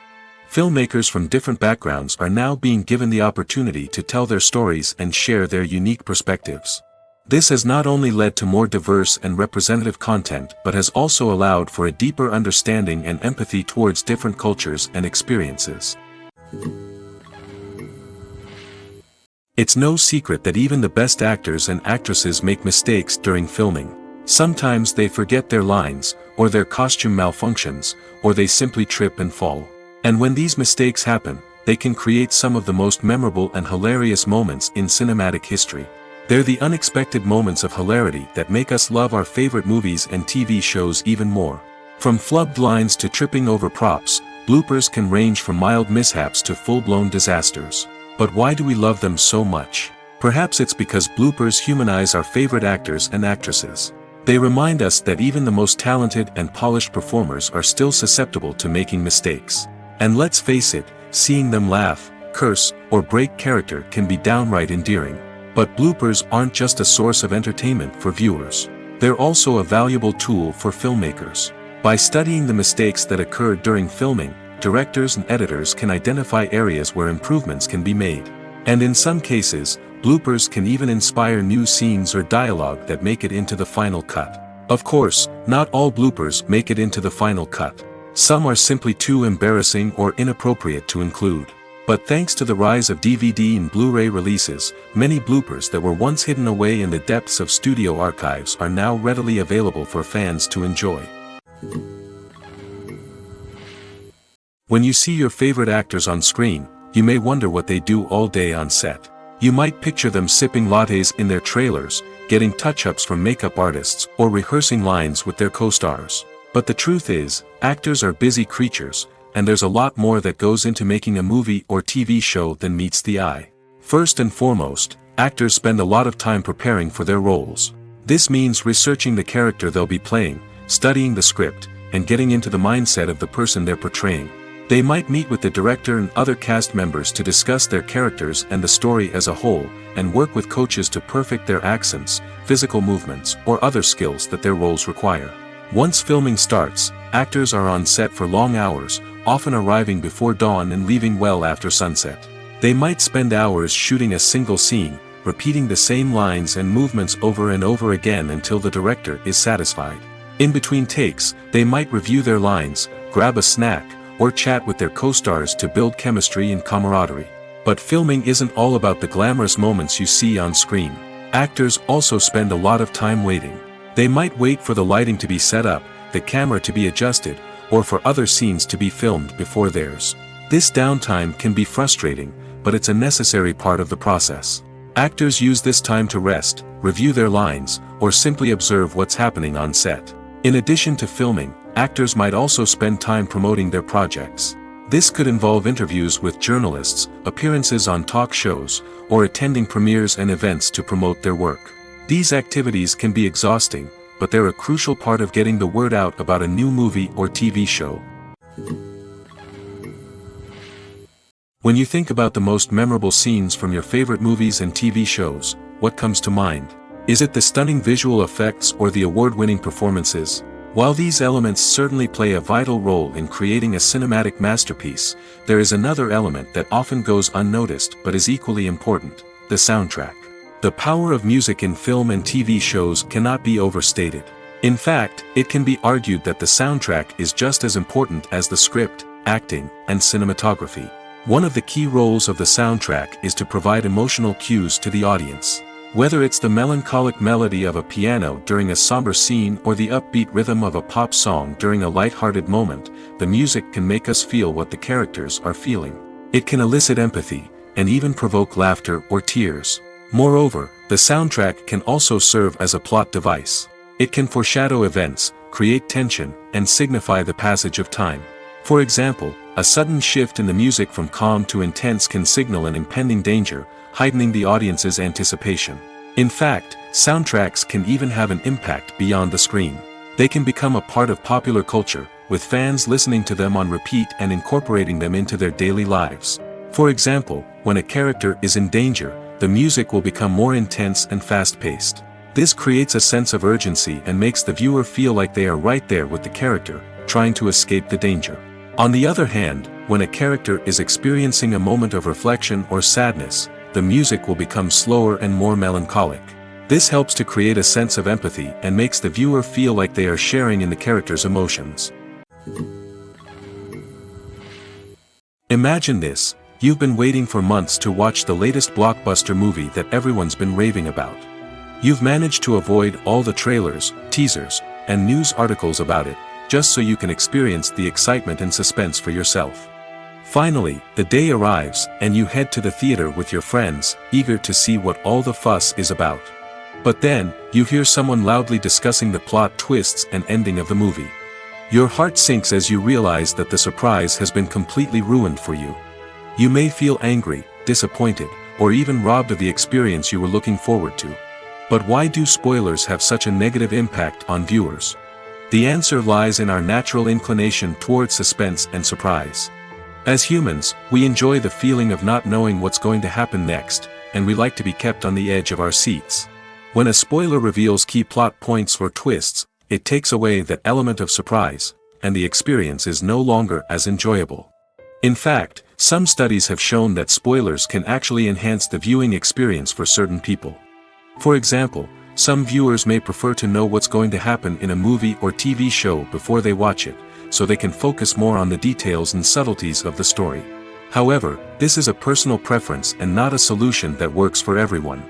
Filmmakers from different backgrounds are now being given the opportunity to tell their stories and share their unique perspectives. This has not only led to more diverse and representative content but has also allowed for a deeper understanding and empathy towards different cultures and experiences. It's no secret that even the best actors and actresses make mistakes during filming. Sometimes they forget their lines, or their costume malfunctions, or they simply trip and fall. And when these mistakes happen, they can create some of the most memorable and hilarious moments in cinematic history. They're the unexpected moments of hilarity that make us love our favorite movies and TV shows even more. From flubbed lines to tripping over props, bloopers can range from mild mishaps to full-blown disasters. But why do we love them so much? Perhaps it's because bloopers humanize our favorite actors and actresses. They remind us that even the most talented and polished performers are still susceptible to making mistakes. And let's face it, seeing them laugh, curse, or break character can be downright endearing. But bloopers aren't just a source of entertainment for viewers. They're also a valuable tool for filmmakers. By studying the mistakes that occurred during filming, directors and editors can identify areas where improvements can be made. And in some cases, bloopers can even inspire new scenes or dialogue that make it into the final cut. Of course, not all bloopers make it into the final cut. Some are simply too embarrassing or inappropriate to include. But thanks to the rise of DVD and Blu-ray releases, many bloopers that were once hidden away in the depths of studio archives are now readily available for fans to enjoy. When you see your favorite actors on screen, you may wonder what they do all day on set. You might picture them sipping lattes in their trailers, getting touch-ups from makeup artists, or rehearsing lines with their co-stars. But the truth is, actors are busy creatures, and there's a lot more that goes into making a movie or TV show than meets the eye. First and foremost, actors spend a lot of time preparing for their roles. This means researching the character they'll be playing, studying the script, and getting into the mindset of the person they're portraying. They might meet with the director and other cast members to discuss their characters and the story as a whole, and work with coaches to perfect their accents, physical movements, or other skills that their roles require. Once filming starts, actors are on set for long hours, often arriving before dawn and leaving well after sunset. They might spend hours shooting a single scene, repeating the same lines and movements over and over again until the director is satisfied. In between takes, they might review their lines, grab a snack, or chat with their co-stars to build chemistry and camaraderie. But filming isn't all about the glamorous moments you see on screen. Actors also spend a lot of time waiting. They might wait for the lighting to be set up, the camera to be adjusted, or for other scenes to be filmed before theirs. This downtime can be frustrating, but it's a necessary part of the process. Actors use this time to rest, review their lines, or simply observe what's happening on set. In addition to filming, actors might also spend time promoting their projects. This could involve interviews with journalists, appearances on talk shows, or attending premieres and events to promote their work. These activities can be exhausting, but they're a crucial part of getting the word out about a new movie or TV show. When you think about the most memorable scenes from your favorite movies and TV shows, what comes to mind? Is it the stunning visual effects or the award-winning performances? While these elements certainly play a vital role in creating a cinematic masterpiece, there is another element that often goes unnoticed but is equally important: the soundtrack. The power of music in film and TV shows cannot be overstated. In fact, it can be argued that the soundtrack is just as important as the script, acting, and cinematography. One of the key roles of the soundtrack is to provide emotional cues to the audience. Whether it's the melancholic melody of a piano during a somber scene or the upbeat rhythm of a pop song during a light-hearted moment, the music can make us feel what the characters are feeling. It can elicit empathy, and even provoke laughter or tears. Moreover, the soundtrack can also serve as a plot device. It can foreshadow events, create tension, and signify the passage of time. For example, a sudden shift in the music from calm to intense can signal an impending danger, heightening the audience's anticipation. In fact, soundtracks can even have an impact beyond the screen. They can become a part of popular culture, with fans listening to them on repeat and incorporating them into their daily lives. For example, when a character is in danger, the music will become more intense and fast-paced. This creates a sense of urgency and makes the viewer feel like they are right there with the character, trying to escape the danger. On the other hand, when a character is experiencing a moment of reflection or sadness, the music will become slower and more melancholic. This helps to create a sense of empathy and makes the viewer feel like they are sharing in the character's emotions. Imagine this: you've been waiting for months to watch the latest blockbuster movie that everyone's been raving about. You've managed to avoid all the trailers, teasers, and news articles about it, just so you can experience the excitement and suspense for yourself. Finally, the day arrives, and you head to the theater with your friends, eager to see what all the fuss is about. But then, you hear someone loudly discussing the plot twists and ending of the movie. Your heart sinks as you realize that the surprise has been completely ruined for you. You may feel angry, disappointed, or even robbed of the experience you were looking forward to. But why do spoilers have such a negative impact on viewers? The answer lies in our natural inclination toward suspense and surprise. As humans, we enjoy the feeling of not knowing what's going to happen next, and we like to be kept on the edge of our seats. When a spoiler reveals key plot points or twists, it takes away that element of surprise, and the experience is no longer as enjoyable. In fact, some studies have shown that spoilers can actually enhance the viewing experience for certain people. For example, some viewers may prefer to know what's going to happen in a movie or TV show before they watch it, so they can focus more on the details and subtleties of the story. However, this is a personal preference and not a solution that works for everyone.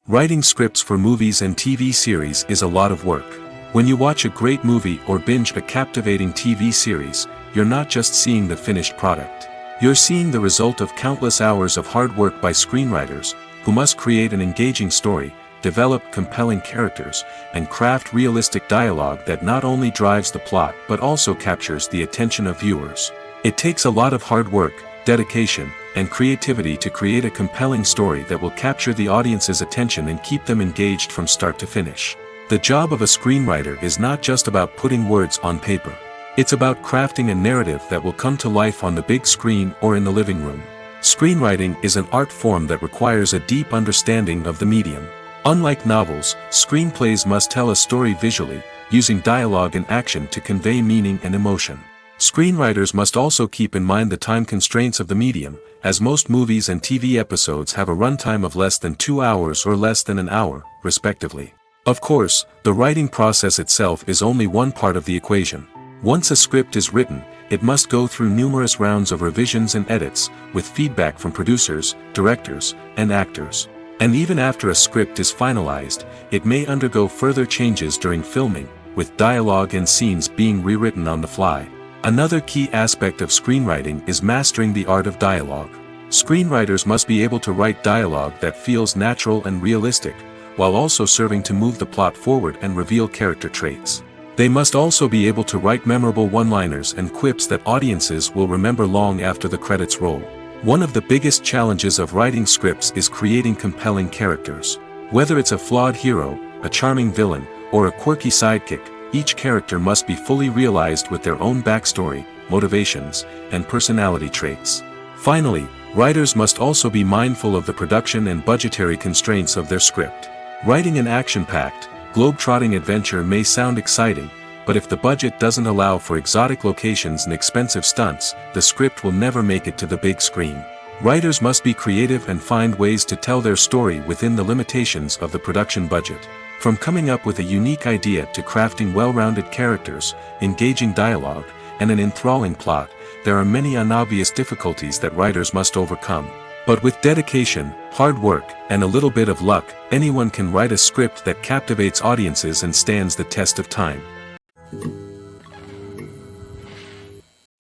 Writing scripts for movies and TV series is a lot of work. When you watch a great movie or binge a captivating TV series, you're not just seeing the finished product. You're seeing the result of countless hours of hard work by screenwriters, who must create an engaging story, develop compelling characters, and craft realistic dialogue that not only drives the plot but also captures the attention of viewers. It takes a lot of hard work, dedication, and creativity to create a compelling story that will capture the audience's attention and keep them engaged from start to finish. The job of a screenwriter is not just about putting words on paper. It's about crafting a narrative that will come to life on the big screen or in the living room. Screenwriting is an art form that requires a deep understanding of the medium. Unlike novels, screenplays must tell a story visually, using dialogue and action to convey meaning and emotion. Screenwriters must also keep in mind the time constraints of the medium, as most movies and TV episodes have a runtime of less than 2 hours or less than an hour, respectively. Of course, the writing process itself is only one part of the equation. Once a script is written, it must go through numerous rounds of revisions and edits, with feedback from producers, directors, and actors. And even after a script is finalized, it may undergo further changes during filming, with dialogue and scenes being rewritten on the fly. Another key aspect of screenwriting is mastering the art of dialogue. Screenwriters must be able to write dialogue that feels natural and realistic, while also serving to move the plot forward and reveal character traits. They must also be able to write memorable one-liners and quips that audiences will remember long after the credits roll. One of the biggest challenges of writing scripts is creating compelling characters. Whether it's a flawed hero, a charming villain, or a quirky sidekick, each character must be fully realized with their own backstory, motivations, and personality traits. Finally, writers must also be mindful of the production and budgetary constraints of their script. Writing an action-packed, globe-trotting adventure may sound exciting, but if the budget doesn't allow for exotic locations and expensive stunts, the script will never make it to the big screen. Writers must be creative and find ways to tell their story within the limitations of the production budget. From coming up with a unique idea to crafting well-rounded characters, engaging dialogue, and an enthralling plot, there are many unobvious difficulties that writers must overcome. But with dedication, hard work, and a little bit of luck, anyone can write a script that captivates audiences and stands the test of time.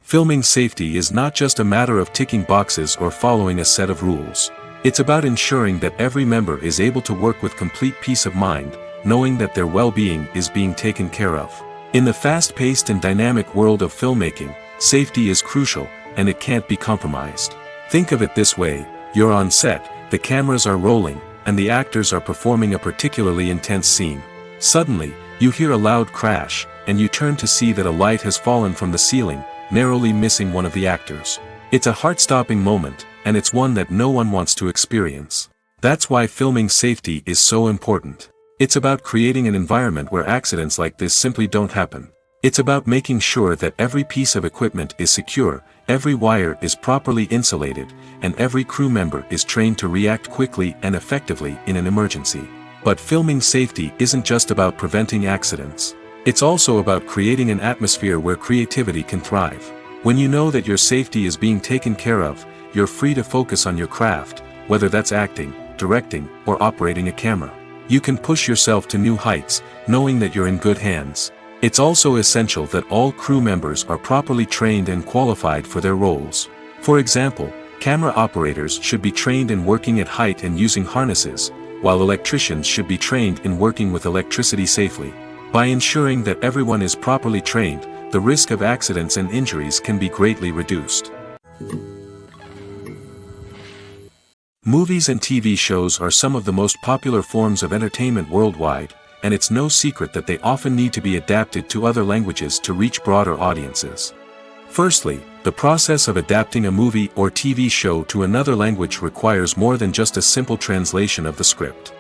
Filming safety is not just a matter of ticking boxes or following a set of rules. It's about ensuring that every member is able to work with complete peace of mind, knowing that their well-being is being taken care of. In the fast-paced and dynamic world of filmmaking, safety is crucial, and it can't be compromised. Think of it this way: you're on set, the cameras are rolling, and the actors are performing a particularly intense scene. Suddenly, you hear a loud crash, and you turn to see that a light has fallen from the ceiling, narrowly missing one of the actors. It's a heart-stopping moment, and it's one that no one wants to experience. That's why filming safety is so important. It's about creating an environment where accidents like this simply don't happen. It's about making sure that every piece of equipment is secure, every wire is properly insulated, and every crew member is trained to react quickly and effectively in an emergency. But filming safety isn't just about preventing accidents. It's also about creating an atmosphere where creativity can thrive. When you know that your safety is being taken care of, you're free to focus on your craft, whether that's acting, directing, or operating a camera. You can push yourself to new heights, knowing that you're in good hands. It's also essential that all crew members are properly trained and qualified for their roles. For example, camera operators should be trained in working at height and using harnesses, while electricians should be trained in working with electricity safely. By ensuring that everyone is properly trained, the risk of accidents and injuries can be greatly reduced. Movies and TV shows are some of the most popular forms of entertainment worldwide, and it's no secret that they often need to be adapted to other languages to reach broader audiences. Firstly, the process of adapting a movie or TV show to another language requires more than just a simple translation of the script.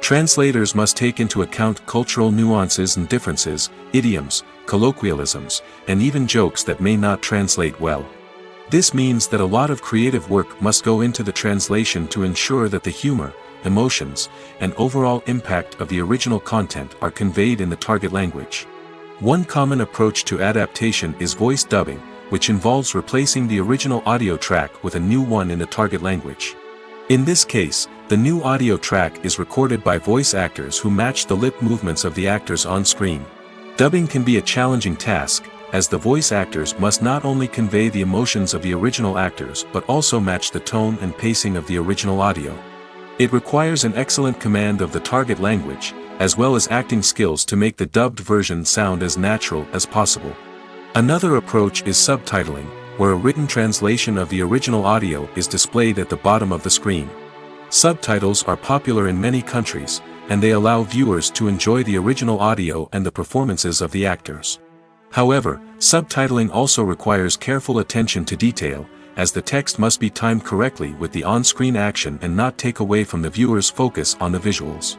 Translators must take into account cultural nuances and differences, idioms, colloquialisms, and even jokes that may not translate well. This means that a lot of creative work must go into the translation to ensure that the humor, emotions, and overall impact of the original content are conveyed in the target language. One common approach to adaptation is voice dubbing, which involves replacing the original audio track with a new one in the target language. In this case, the new audio track is recorded by voice actors who match the lip movements of the actors on screen. Dubbing can be a challenging task, as the voice actors must not only convey the emotions of the original actors but also match the tone and pacing of the original audio. It requires an excellent command of the target language, as well as acting skills to make the dubbed version sound as natural as possible. Another approach is subtitling, where a written translation of the original audio is displayed at the bottom of the screen. Subtitles are popular in many countries, and they allow viewers to enjoy the original audio and the performances of the actors. However, subtitling also requires careful attention to detail, as the text must be timed correctly with the on-screen action and not take away from the viewer's focus on the visuals.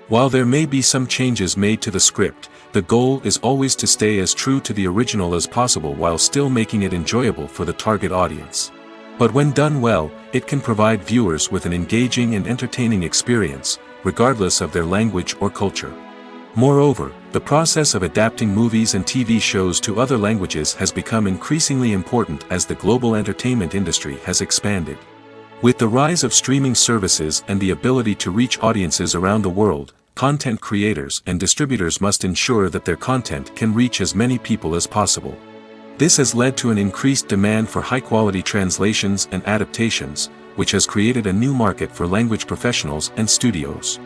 While there may be some changes made to the script, the goal is always to stay as true to the original as possible while still making it enjoyable for the target audience. But when done well, it can provide viewers with an engaging and entertaining experience, regardless of their language or culture. Moreover, the process of adapting movies and TV shows to other languages has become increasingly important as the global entertainment industry has expanded. With the rise of streaming services and the ability to reach audiences around the world, content creators and distributors must ensure that their content can reach as many people as possible. This has led to an increased demand for high-quality translations and adaptations, which has created a new market for language professionals and studios.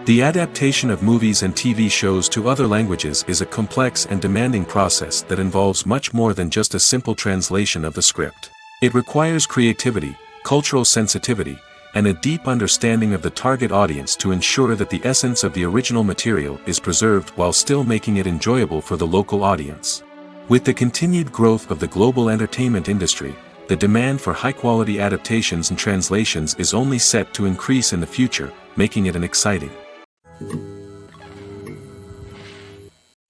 The adaptation of movies and TV shows to other languages is a complex and demanding process that involves much more than just a simple translation of the script. It requires creativity, cultural sensitivity, and a deep understanding of the target audience to ensure that the essence of the original material is preserved while still making it enjoyable for the local audience. With the continued growth of the global entertainment industry, the demand for high-quality adaptations and translations is only set to increase in the future, making it an exciting.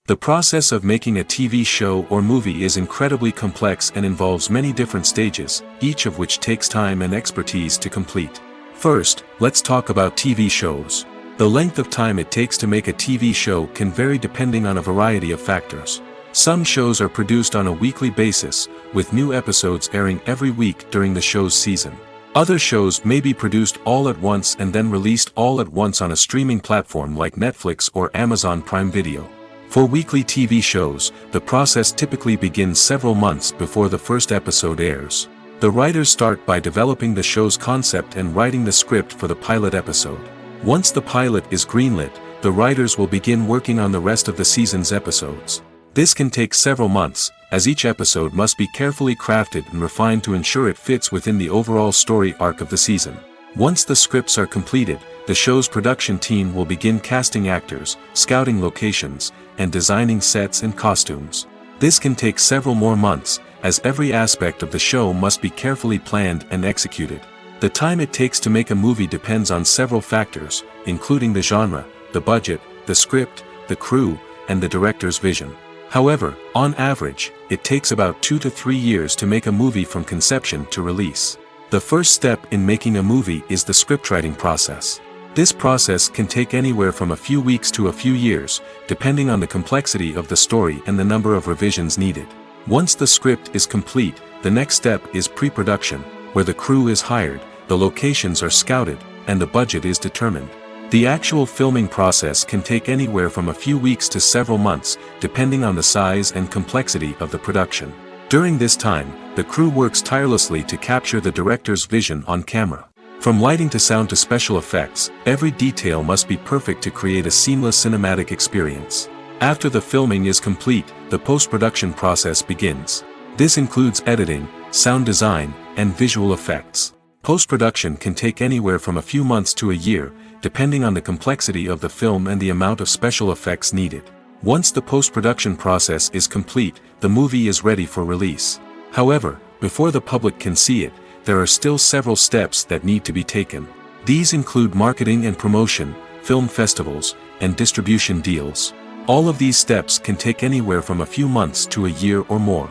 The process of making a TV show or movie is incredibly complex and involves many different stages, each of which takes time and expertise to complete. First, let's talk about TV shows. The length of time it takes to make a TV show can vary depending on a variety of factors. Some shows are produced on a weekly basis, with new episodes airing every week during the show's season. Other shows may be produced all at once and then released all at once on a streaming platform like Netflix or Amazon Prime Video. For weekly TV shows, the process typically begins several months before the first episode airs. The writers start by developing the show's concept and writing the script for the pilot episode. Once the pilot is greenlit, the writers will begin working on the rest of the season's episodes. This can take several months, as each episode must be carefully crafted and refined to ensure it fits within the overall story arc of the season. Once the scripts are completed, the show's production team will begin casting actors, scouting locations, and designing sets and costumes. This can take several more months, as every aspect of the show must be carefully planned and executed. The time it takes to make a movie depends on several factors, including the genre, the budget, the script, the crew, and the director's vision. However, on average, it takes about 2 to 3 years to make a movie from conception to release. The first step in making a movie is the scriptwriting process. This process can take anywhere from a few weeks to a few years, depending on the complexity of the story and the number of revisions needed. Once the script is complete, the next step is pre-production, where the crew is hired, the locations are scouted, and the budget is determined. The actual filming process can take anywhere from a few weeks to several months, depending on the size and complexity of the production. During this time, the crew works tirelessly to capture the director's vision on camera. From lighting to sound to special effects, every detail must be perfect to create a seamless cinematic experience. After the filming is complete, the post-production process begins. This includes editing, sound design, and visual effects. Post-production can take anywhere from a few months to a year, depending on the complexity of the film and the amount of special effects needed. Once the post-production process is complete, the movie is ready for release. However, before the public can see it, there are still several steps that need to be taken. These include marketing and promotion, film festivals, and distribution deals. All of these steps can take anywhere from a few months to a year or more.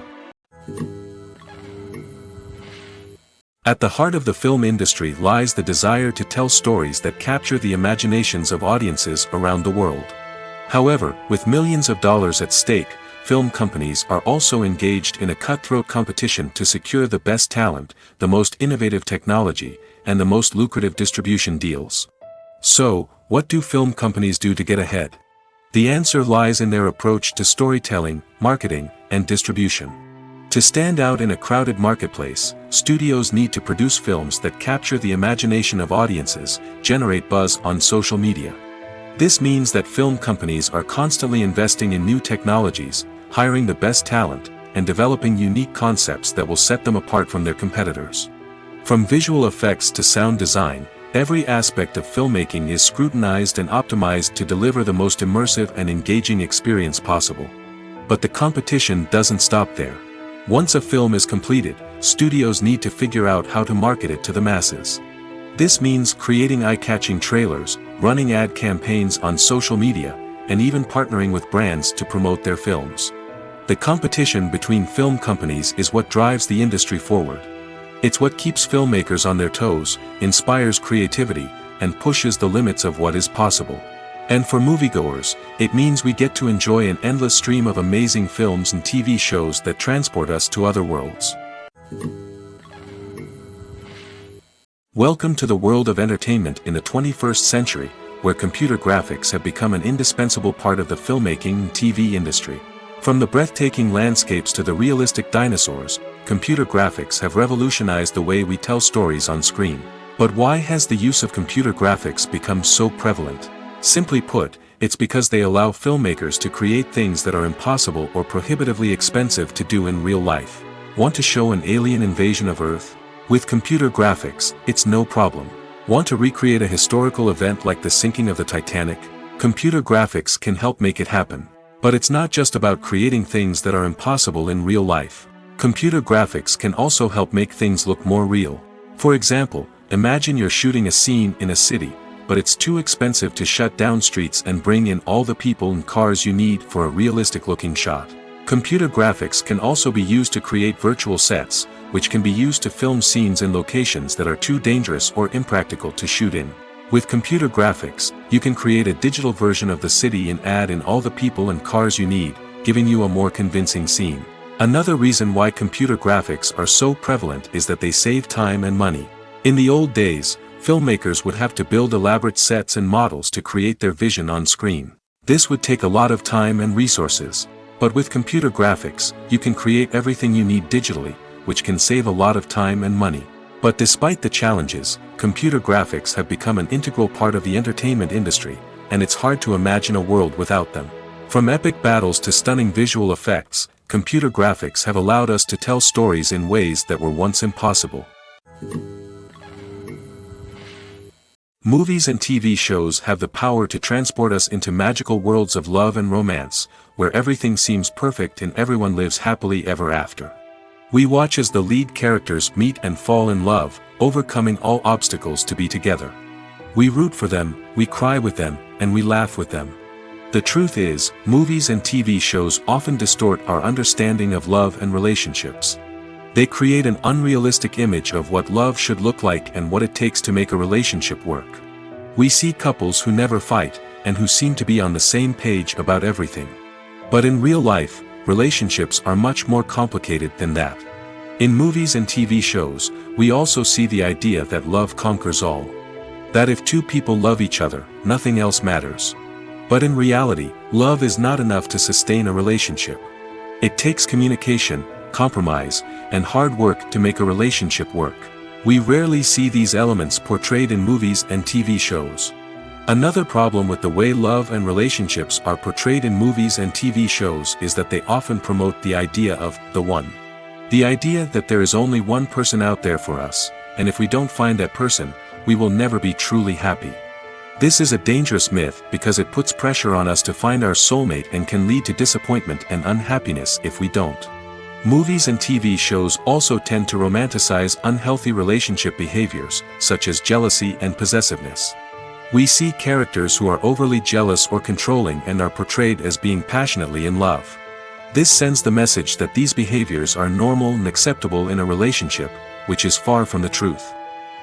At the heart of the film industry lies the desire to tell stories that capture the imaginations of audiences around the world. However, with millions of dollars at stake, film companies are also engaged in a cutthroat competition to secure the best talent, the most innovative technology, and the most lucrative distribution deals. So, what do film companies do to get ahead? The answer lies in their approach to storytelling, marketing, and distribution. To stand out in a crowded marketplace, studios need to produce films that capture the imagination of audiences, generate buzz on social media. This means that film companies are constantly investing in new technologies, hiring the best talent, and developing unique concepts that will set them apart from their competitors. From visual effects to sound design, every aspect of filmmaking is scrutinized and optimized to deliver the most immersive and engaging experience possible. But the competition doesn't stop there. Once a film is completed, studios need to figure out how to market it to the masses. This means creating eye-catching trailers, running ad campaigns on social media, and even partnering with brands to promote their films. The competition between film companies is what drives the industry forward. It's what keeps filmmakers on their toes, inspires creativity, and pushes the limits of what is possible. And for moviegoers, it means we get to enjoy an endless stream of amazing films and TV shows that transport us to other worlds. Welcome to the world of entertainment in the 21st century, where computer graphics have become an indispensable part of the filmmaking and TV industry. From the breathtaking landscapes to the realistic dinosaurs, computer graphics have revolutionized the way we tell stories on screen. But why has the use of computer graphics become so prevalent? Simply put, it's because they allow filmmakers to create things that are impossible or prohibitively expensive to do in real life. Want to show an alien invasion of Earth? With computer graphics, it's no problem. Want to recreate a historical event like the sinking of the Titanic? Computer graphics can help make it happen. But it's not just about creating things that are impossible in real life. Computer graphics can also help make things look more real. For example, imagine you're shooting a scene in a city, but it's too expensive to shut down streets and bring in all the people and cars you need for a realistic-looking shot. Computer graphics can also be used to create virtual sets, which can be used to film scenes in locations that are too dangerous or impractical to shoot in. With computer graphics, you can create a digital version of the city and add in all the people and cars you need, giving you a more convincing scene. Another reason why computer graphics are so prevalent is that they save time and money. In the old days, filmmakers would have to build elaborate sets and models to create their vision on screen. This would take a lot of time and resources. But with computer graphics, you can create everything you need digitally, which can save a lot of time and money. But despite the challenges, computer graphics have become an integral part of the entertainment industry, and it's hard to imagine a world without them. From epic battles to stunning visual effects, computer graphics have allowed us to tell stories in ways that were once impossible. Movies and TV shows have the power to transport us into magical worlds of love and romance, where everything seems perfect and everyone lives happily ever after. We watch as the lead characters meet and fall in love, overcoming all obstacles to be together. We root for them, we cry with them, and we laugh with them. The truth is, movies and TV shows often distort our understanding of love and relationships. They create an unrealistic image of what love should look like and what it takes to make a relationship work. We see couples who never fight, and who seem to be on the same page about everything. But in real life, relationships are much more complicated than that. In movies and TV shows, we also see the idea that love conquers all. That if two people love each other, nothing else matters. But in reality, love is not enough to sustain a relationship. It takes communication, compromise, and hard work to make a relationship work. We rarely see these elements portrayed in movies and TV shows. Another problem with the way love and relationships are portrayed in movies and TV shows is that they often promote the idea of the one. The idea that there is only one person out there for us, and if we don't find that person, we will never be truly happy. This is a dangerous myth because it puts pressure on us to find our soulmate and can lead to disappointment and unhappiness if we don't. Movies and TV shows also tend to romanticize unhealthy relationship behaviors, such as jealousy and possessiveness. We see characters who are overly jealous or controlling and are portrayed as being passionately in love. This sends the message that these behaviors are normal and acceptable in a relationship, which is far from the truth.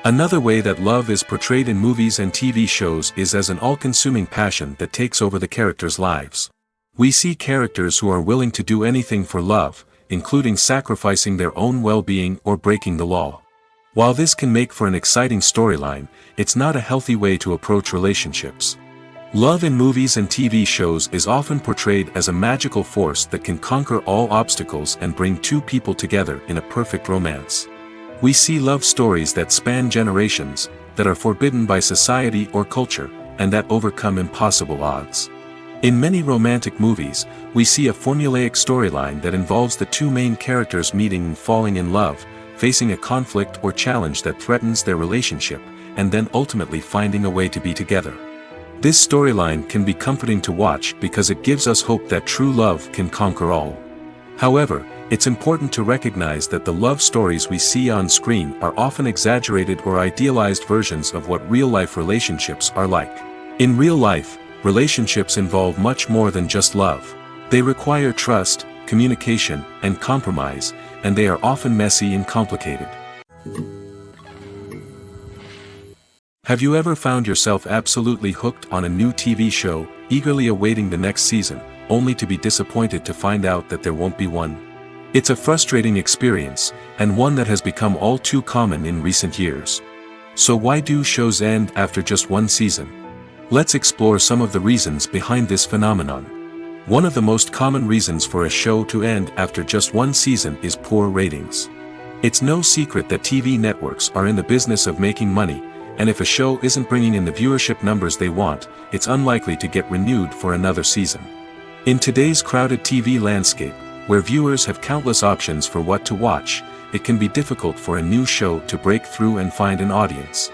Another way that love is portrayed in movies and TV shows is as an all-consuming passion that takes over the characters' lives. We see characters who are willing to do anything for love, including sacrificing their own well-being or breaking the law. While this can make for an exciting storyline, it's not a healthy way to approach relationships. Love in movies and TV shows is often portrayed as a magical force that can conquer all obstacles and bring two people together in a perfect romance. We see love stories that span generations, that are forbidden by society or culture, and that overcome impossible odds. In many romantic movies, we see a formulaic storyline that involves the two main characters meeting and falling in love, facing a conflict or challenge that threatens their relationship, and then ultimately finding a way to be together. This storyline can be comforting to watch because it gives us hope that true love can conquer all. However, it's important to recognize that the love stories we see on screen are often exaggerated or idealized versions of what real-life relationships are like. In real life, relationships involve much more than just love. They require trust, communication, and compromise, and they are often messy and complicated. Have you ever found yourself absolutely hooked on a new TV show, eagerly awaiting the next season, only to be disappointed to find out that there won't be one? It's a frustrating experience, and one that has become all too common in recent years. So why do shows end after just one season? Let's explore some of the reasons behind this phenomenon. One of the most common reasons for a show to end after just one season is poor ratings. It's no secret that TV networks are in the business of making money, and if a show isn't bringing in the viewership numbers they want, it's unlikely to get renewed for another season. In today's crowded TV landscape, where viewers have countless options for what to watch, it can be difficult for a new show to break through and find an audience.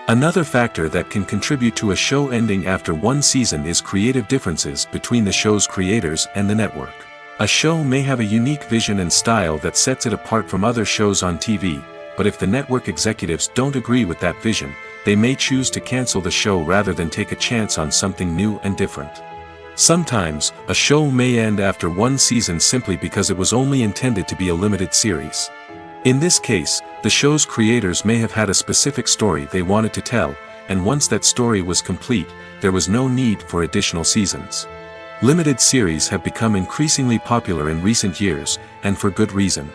Another factor that can contribute to a show ending after one season is creative differences between the show's creators and the network. A show may have a unique vision and style that sets it apart from other shows on TV, but if the network executives don't agree with that vision, they may choose to cancel the show rather than take a chance on something new and different. Sometimes, a show may end after one season simply because it was only intended to be a limited series. In this case, the show's creators may have had a specific story they wanted to tell, and once that story was complete, there was no need for additional seasons. Limited series have become increasingly popular in recent years, and for good reason.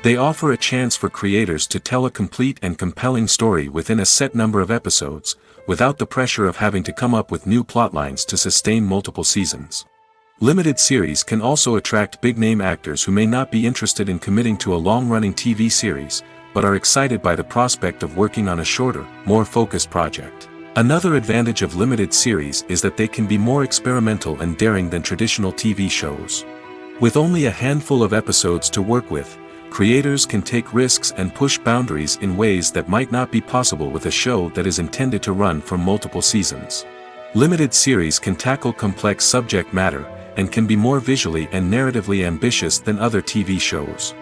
They offer a chance for creators to tell a complete and compelling story within a set number of episodes, without the pressure of having to come up with new plotlines to sustain multiple seasons. Limited series can also attract big-name actors who may not be interested in committing to a long-running TV series, but are excited by the prospect of working on a shorter, more focused project. Another advantage of limited series is that they can be more experimental and daring than traditional TV shows. With only a handful of episodes to work with, creators can take risks and push boundaries in ways that might not be possible with a show that is intended to run for multiple seasons. Limited series can tackle complex subject matter, and can be more visually and narratively ambitious than other TV shows.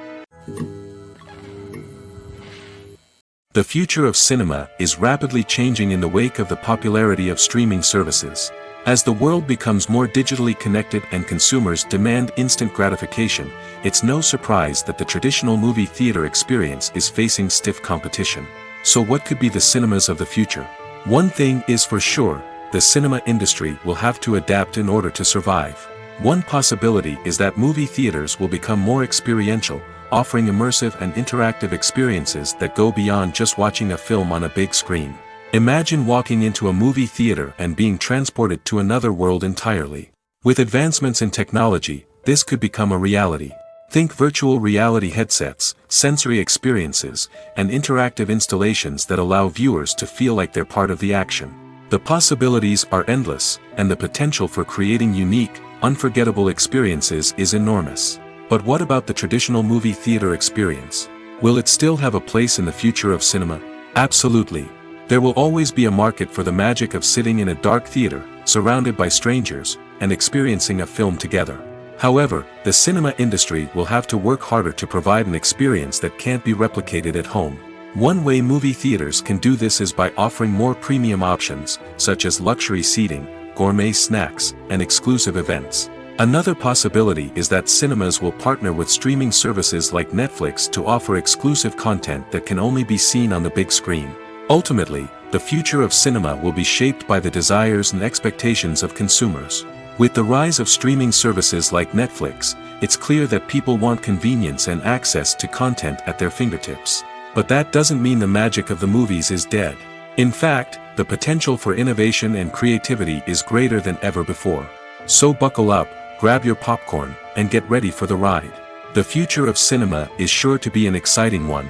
The future of cinema is rapidly changing in the wake of the popularity of streaming services. As the world becomes more digitally connected and consumers demand instant gratification, it's no surprise that the traditional movie theater experience is facing stiff competition. So what could be the cinemas of the future? One thing is for sure, the cinema industry will have to adapt in order to survive. One possibility is that movie theaters will become more experiential, offering immersive and interactive experiences that go beyond just watching a film on a big screen. Imagine walking into a movie theater and being transported to another world entirely. With advancements in technology, this could become a reality. Think virtual reality headsets, sensory experiences, and interactive installations that allow viewers to feel like they're part of the action. The possibilities are endless, and the potential for creating unique, unforgettable experiences is enormous. But what about the traditional movie theater experience? Will it still have a place in the future of cinema? Absolutely. There will always be a market for the magic of sitting in a dark theater, surrounded by strangers, and experiencing a film together. However, the cinema industry will have to work harder to provide an experience that can't be replicated at home. One way movie theaters can do this is by offering more premium options, such as luxury seating, gourmet snacks, and exclusive events. Another possibility is that cinemas will partner with streaming services like Netflix to offer exclusive content that can only be seen on the big screen. Ultimately, the future of cinema will be shaped by the desires and expectations of consumers. With the rise of streaming services like Netflix, it's clear that people want convenience and access to content at their fingertips. But that doesn't mean the magic of the movies is dead. In fact, the potential for innovation and creativity is greater than ever before. So buckle up, grab your popcorn, and get ready for the ride. The future of cinema is sure to be an exciting one.